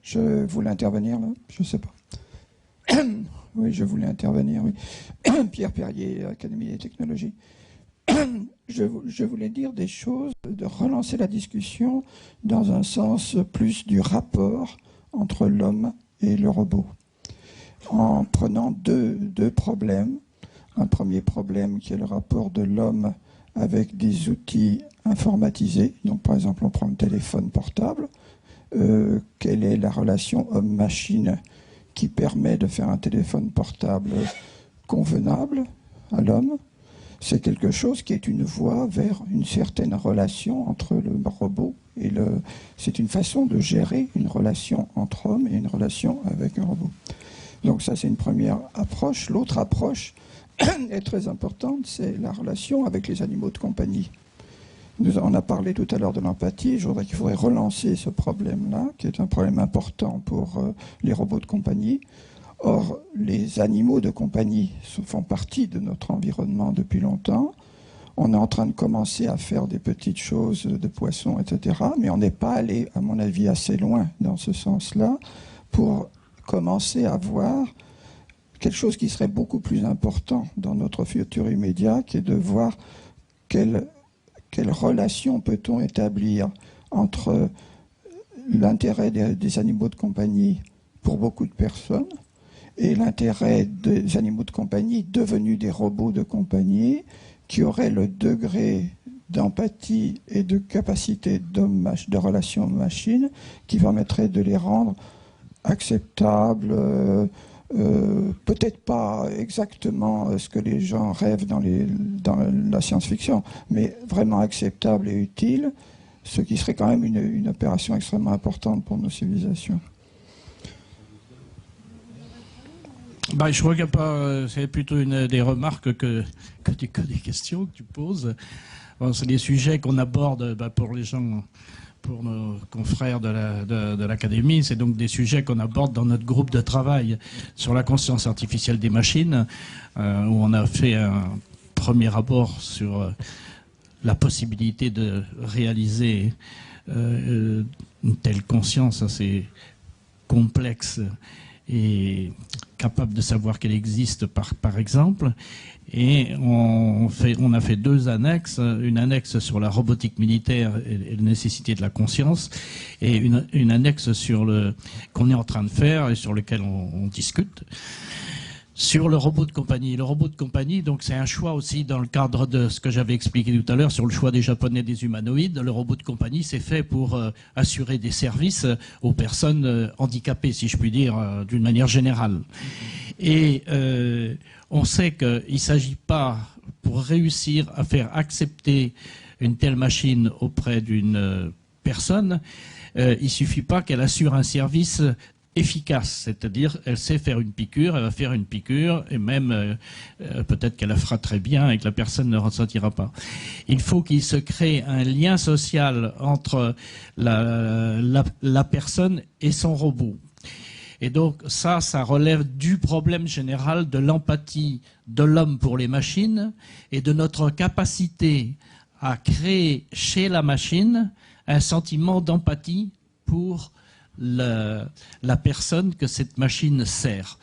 je voulais intervenir là, je sais pas. Oui, je voulais intervenir, oui. Pierre Perrier, Académie des technologies. Je voulais dire des choses, de relancer la discussion dans un sens plus du rapport entre l'homme et le robot. En prenant deux problèmes. Un premier problème qui est le rapport de l'homme avec des outils informatisés. Donc par exemple, on prend le téléphone portable. quelle est la relation homme-machine qui permet de faire un téléphone portable convenable à l'homme. C'est quelque chose qui est une voie vers une certaine relation entre le robot et le... C'est une façon de gérer une relation entre hommes et une relation avec un robot. Donc ça, c'est une première approche. L'autre approche est très importante, c'est la relation avec les animaux de compagnie. On a parlé tout à l'heure de l'empathie. Je voudrais qu'il faudrait relancer ce problème-là, qui est un problème important pour les robots de compagnie. Or, les animaux de compagnie font partie de notre environnement depuis longtemps. On est en train de commencer à faire des petites choses de poissons, etc. Mais on n'est pas allé, à mon avis, assez loin dans ce sens-là pour commencer à voir quelque chose qui serait beaucoup plus important dans notre futur immédiat, qui est de voir quelle relation peut-on établir entre l'intérêt des animaux de compagnie pour beaucoup de personnes et l'intérêt des animaux de compagnie devenus des robots de compagnie qui auraient le degré d'empathie et de capacité de relation machine qui permettrait de les rendre acceptables, peut-être pas exactement ce que les gens rêvent dans la science-fiction, mais vraiment acceptable et utile, ce qui serait quand même une opération extrêmement importante pour nos civilisations. Bah, je crois qu'il n'y a pas. C'est plutôt des remarques que des questions que tu poses. Bon, c'est des sujets qu'on aborde pour les gens, pour nos confrères de l'Académie. C'est donc des sujets qu'on aborde dans notre groupe de travail sur la conscience artificielle des machines, où on a fait un premier abord sur la possibilité de réaliser une telle conscience assez complexe et capable de savoir qu'elle existe par exemple. Et on a fait deux annexes, une annexe sur la robotique militaire et la nécessité de la conscience, et une annexe sur qu'on est en train de faire et sur lequel on discute. Sur le robot de compagnie. Le robot de compagnie, donc c'est un choix aussi dans le cadre de ce que j'avais expliqué tout à l'heure sur le choix des Japonais des humanoïdes. Le robot de compagnie, c'est fait pour assurer des services aux personnes handicapées, si je puis dire, d'une manière générale. Et on sait qu'il ne s'agit pas, pour réussir à faire accepter une telle machine auprès d'une personne, il ne suffit pas qu'elle assure un service efficace, c'est-à-dire elle sait faire une piqûre, elle va faire une piqûre et même peut-être qu'elle la fera très bien et que la personne ne ressentira pas. Il faut qu'il se crée un lien social entre la personne et son robot. Et donc ça relève du problème général de l'empathie de l'homme pour les machines et de notre capacité à créer chez la machine un sentiment d'empathie pour la personne que cette machine sert.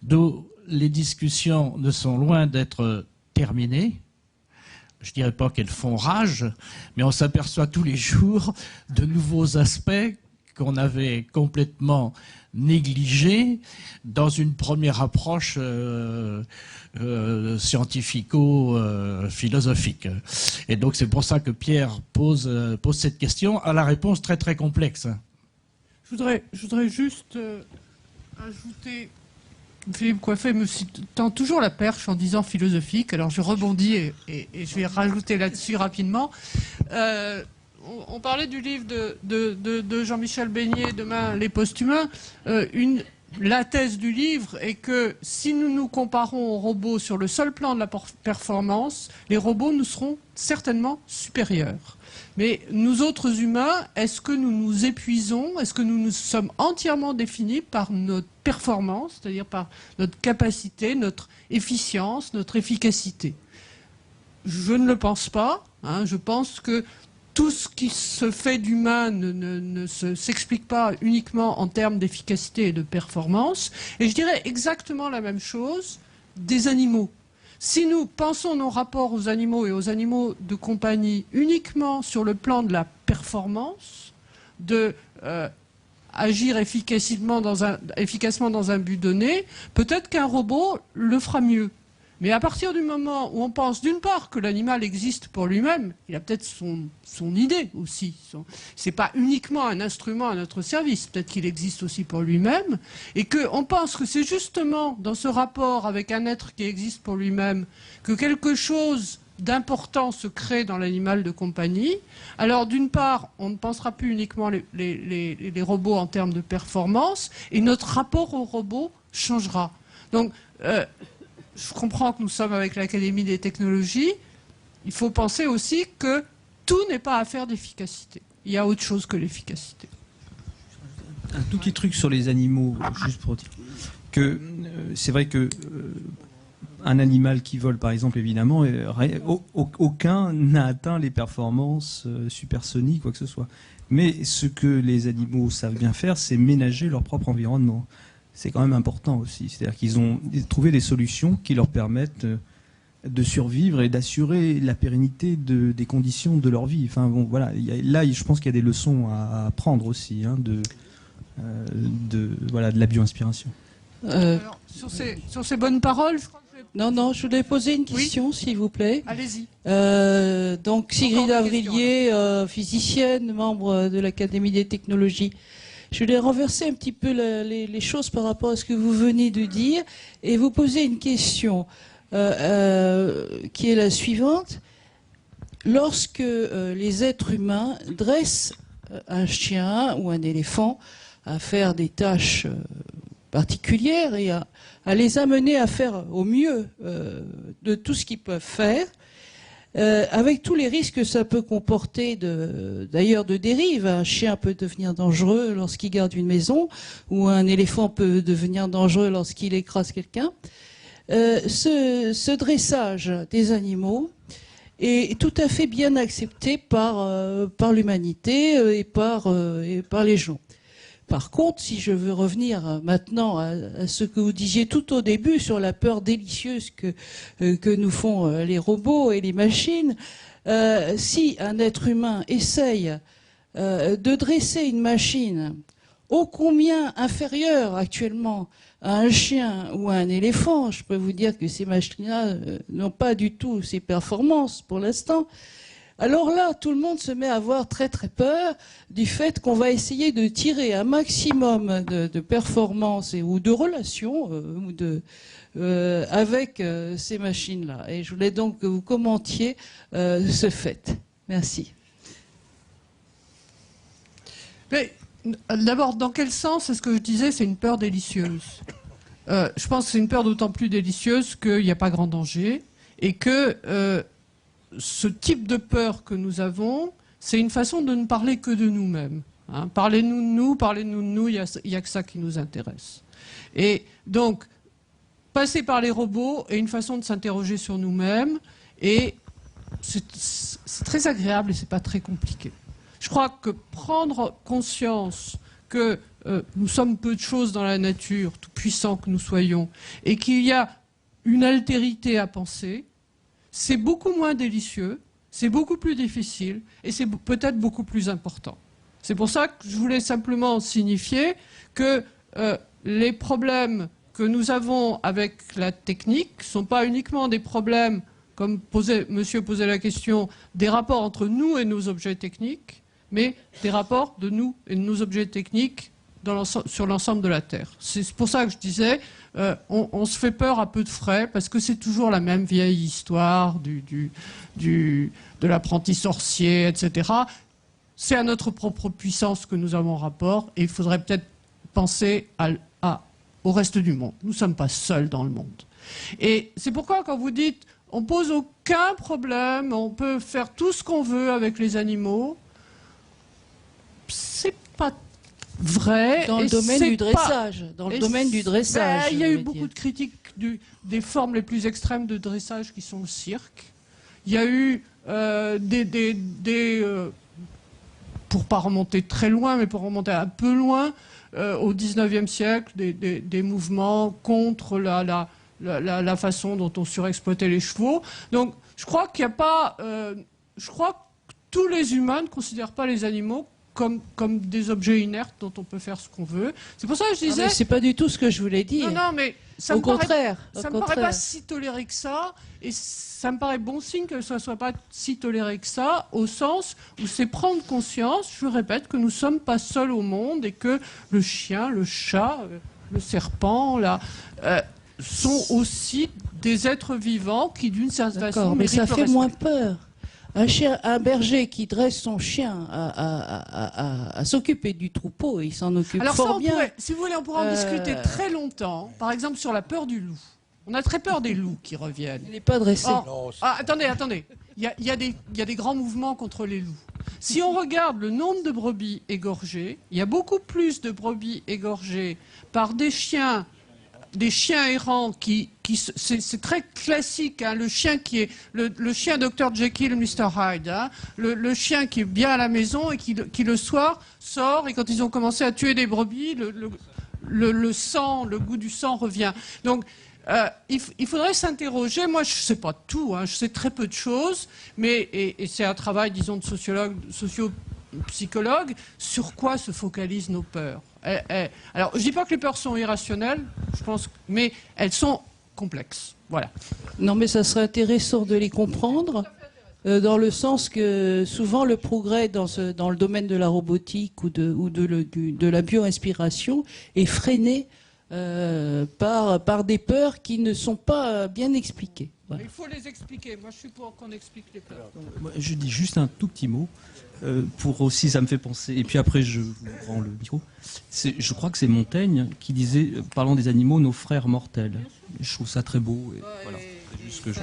Donc les discussions ne sont loin d'être terminées. Je ne dirais pas qu'elles font rage, mais on s'aperçoit tous les jours de nouveaux aspects qu'on avait complètement négligés dans une première approche scientifico-philosophique. Et donc c'est pour ça que Pierre pose cette question à la réponse très très complexe. Je voudrais juste ajouter, Philippe Coiffé me tend toujours la perche en disant philosophique, alors je rebondis et je vais rajouter là-dessus rapidement. On parlait du livre de Jean-Michel Beignet, Demain les post-humains. La thèse du livre est que si nous nous comparons aux robots sur le seul plan de la performance, les robots nous seront certainement supérieurs. Mais nous autres humains, est-ce que nous nous épuisons? Est-ce que nous nous sommes entièrement définis par notre performance, c'est-à-dire par notre capacité, notre efficience, notre efficacité? Je ne le pense pas. Je pense que tout ce qui se fait d'humain ne s'explique pas uniquement en termes d'efficacité et de performance. Et je dirais exactement la même chose des animaux. Si nous pensons nos rapports aux animaux et aux animaux de compagnie uniquement sur le plan de la performance, de agir efficacement dans un but donné, peut-être qu'un robot le fera mieux. Mais à partir du moment où on pense d'une part que l'animal existe pour lui-même, il a peut-être son idée aussi. C'est pas uniquement un instrument à notre service, peut-être qu'il existe aussi pour lui-même, et qu'on pense que c'est justement dans ce rapport avec un être qui existe pour lui-même que quelque chose d'important se crée dans l'animal de compagnie. Alors d'une part, on ne pensera plus uniquement les robots en termes de performance, et notre rapport aux robots changera. Donc, je comprends que nous sommes avec l'Académie des technologies. Il faut penser aussi que tout n'est pas affaire d'efficacité. Il y a autre chose que l'efficacité. Un tout petit truc sur les animaux, juste pour dire que c'est vrai que un animal qui vole, par exemple, évidemment, aucun n'a atteint les performances supersoniques, quoi que ce soit. Mais ce que les animaux savent bien faire, c'est ménager leur propre environnement. C'est quand même important aussi. C'est-à-dire qu'ils ont trouvé des solutions qui leur permettent de survivre et d'assurer la pérennité des conditions de leur vie. Enfin, bon, voilà. Là, je pense qu'il y a des leçons à apprendre aussi de la bio-inspiration. Alors, sur ces bonnes paroles, je crois que Non, je voulais poser une question, s'il vous plaît. Allez-y. Donc, Sigrid Avrillier, physicienne, membre de l'Académie des technologies. Je voulais renverser un petit peu les choses par rapport à ce que vous venez de dire et vous poser une question qui est la suivante. Lorsque les êtres humains dressent un chien ou un éléphant à faire des tâches particulières et à les amener à faire au mieux de tout ce qu'ils peuvent faire, avec tous les risques que ça peut comporter d'ailleurs de dérive. Un chien peut devenir dangereux lorsqu'il garde une maison, ou un éléphant peut devenir dangereux lorsqu'il écrase quelqu'un. Ce dressage des animaux est tout à fait bien accepté par l'humanité et par les gens. Par contre, si je veux revenir maintenant à ce que vous disiez tout au début sur la peur délicieuse que nous font les robots et les machines, si un être humain essaye de dresser une machine ô combien inférieure actuellement à un chien ou à un éléphant, je peux vous dire que ces machines-là n'ont pas du tout ces performances pour l'instant. Alors là, tout le monde se met à avoir très très peur du fait qu'on va essayer de tirer un maximum de performances ou de relations avec ces machines-là. Et je voulais donc que vous commentiez ce fait. Merci. Mais d'abord, dans quel sens est-ce que je disais c'est une peur délicieuse? Je pense que c'est une peur d'autant plus délicieuse qu'il n'y a pas grand danger et que ce type de peur que nous avons, c'est une façon de ne parler que de nous-mêmes. Hein. Parlez-nous de nous, il n'y a que ça qui nous intéresse. Et donc, passer par les robots est une façon de s'interroger sur nous-mêmes, et c'est très agréable et c'est pas très compliqué. Je crois que prendre conscience que nous sommes peu de choses dans la nature, tout puissants que nous soyons, et qu'il y a une altérité à penser, c'est beaucoup moins délicieux, c'est beaucoup plus difficile et c'est peut-être beaucoup plus important. C'est pour ça que je voulais simplement signifier que les problèmes que nous avons avec la technique ne sont pas uniquement des problèmes, comme monsieur posait la question, des rapports entre nous et nos objets techniques, mais des rapports de nous et de nos objets techniques sur l'ensemble de la Terre. C'est pour ça que je disais, on se fait peur à peu de frais, parce que c'est toujours la même vieille histoire de l'apprenti sorcier, etc. C'est à notre propre puissance que nous avons rapport, et il faudrait peut-être penser au reste du monde. Nous ne sommes pas seuls dans le monde. Et c'est pourquoi quand vous dites on pose aucun problème, on peut faire tout ce qu'on veut avec les animaux, c'est pas vrai. Dans le domaine du dressage. Dans le domaine du dressage. Il y a eu beaucoup de critiques des formes les plus extrêmes de dressage qui sont le cirque. Il y a eu pour pas remonter très loin, mais pour remonter un peu loin, au XIXe siècle, des mouvements contre la façon dont on surexploitait les chevaux. Donc, je crois qu'il n'y a pas... je crois que tous les humains ne considèrent pas les animaux comme des objets inertes dont on peut faire ce qu'on veut. C'est pour ça que je disais... c'est pas du tout ce que je voulais dire. Non, mais ça Au me paraît, contraire. ça me paraît pas si toléré que ça, et ça me paraît bon signe que ça ne soit pas si toléré que ça, au sens où c'est prendre conscience, je répète, que nous ne sommes pas seuls au monde et que le chien, le chat, le serpent, sont aussi des êtres vivants qui, d'une certaine façon, Mais ça méritent le fait respect. moins peur. Un berger qui dresse son chien à s'occuper du troupeau, il s'en occupe Alors fort ça, bien. si vous voulez, on pourra en discuter très longtemps. Par exemple, sur la peur du loup. On a très peur des loups qui reviennent. Il n'est pas dressé. Attendez. Il y a des grands mouvements contre les loups. Si on regarde le nombre de brebis égorgées, il y a beaucoup plus de brebis égorgées par des chiens errants c'est très classique, hein, le chien qui est le chien Dr Jekyll, Mr Hyde, hein, le chien qui est bien à la maison et qui le soir sort, et quand ils ont commencé à tuer des brebis, le sang, le goût du sang revient. Donc il faudrait s'interroger. Moi, je ne sais pas tout, hein, je sais très peu de choses, mais et c'est un travail, disons, de sociologue, socio-psychologue, sur quoi se focalisent nos peurs. Alors, je ne dis pas que les peurs sont irrationnelles, je pense, mais elles sont complexes. Voilà. Non, mais ça serait intéressant de les comprendre, dans le sens que souvent le progrès dans le domaine de la robotique ou de la bio-inspiration est freiné par des peurs qui ne sont pas bien expliquées. Voilà. Il faut les expliquer. Moi, je suis pour qu'on explique les peurs. Moi, je dis juste un tout petit mot. Pour aussi, ça me fait penser, et puis après je vous rends le micro, je crois que c'est Montaigne qui disait, parlant des animaux, nos frères mortels. Je trouve ça très beau, et voilà, c'est juste ce que je...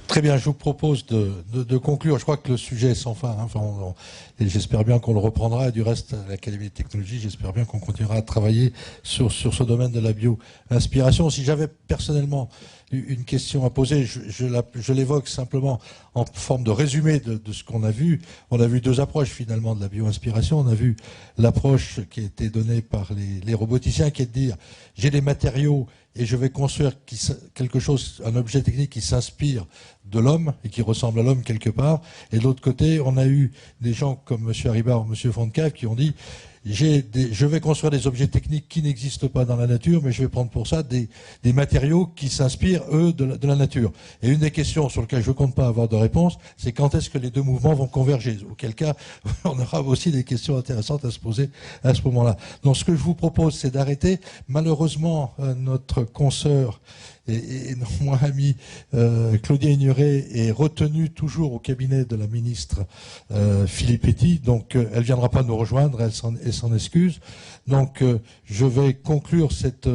Très bien, je vous propose de conclure. Je crois que le sujet est sans fin, hein. Et j'espère bien qu'on le reprendra. Et du reste, à l'Académie des technologies, j'espère bien qu'on continuera à travailler sur ce domaine de la bio-inspiration. Si j'avais personnellement une question à poser, je l'évoque simplement en forme de résumé de ce qu'on a vu. On a vu deux approches finalement de la bio-inspiration. On a vu l'approche qui a été donnée par les roboticiens, qui est de dire j'ai des matériaux et je vais construire quelque chose, un objet technique qui s'inspire de l'homme et qui ressemble à l'homme quelque part. Et de l'autre côté, on a eu des gens comme M. Haribar ou M. Fontcave qui ont dit je vais construire des objets techniques qui n'existent pas dans la nature, mais je vais prendre pour ça des matériaux qui s'inspirent, eux, de la nature. Et une des questions sur lesquelles je ne compte pas avoir de réponse, c'est quand est-ce que les deux mouvements vont converger. Auquel cas, on aura aussi des questions intéressantes à se poser à ce moment-là. Donc ce que je vous propose, c'est d'arrêter. Malheureusement, notre consoeur et non moins ami Claudia Ignoré est retenue toujours au cabinet de la ministre Filippetti, donc elle viendra pas nous rejoindre, elle s'en excuse. Donc je vais conclure cette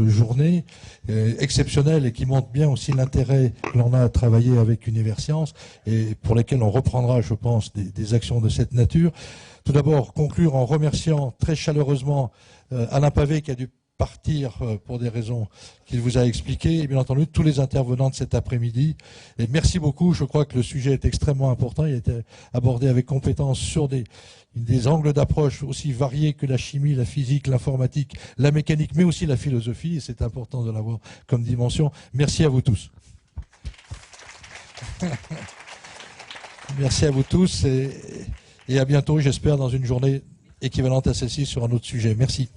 journée exceptionnelle et qui montre bien aussi l'intérêt que l'on a à travailler avec Universcience et pour lesquels on reprendra, je pense, des actions de cette nature. Tout d'abord, conclure en remerciant très chaleureusement Alain Pavé qui a dû partir pour des raisons qu'il vous a expliquées, et bien entendu tous les intervenants de cet après-midi. Et merci beaucoup, je crois que le sujet est extrêmement important, il a été abordé avec compétence sur des angles d'approche aussi variés que la chimie, la physique, l'informatique, la mécanique, mais aussi la philosophie, et c'est important de l'avoir comme dimension. Merci à vous tous. Merci à vous tous, et à bientôt, j'espère, dans une journée équivalente à celle-ci sur un autre sujet. Merci.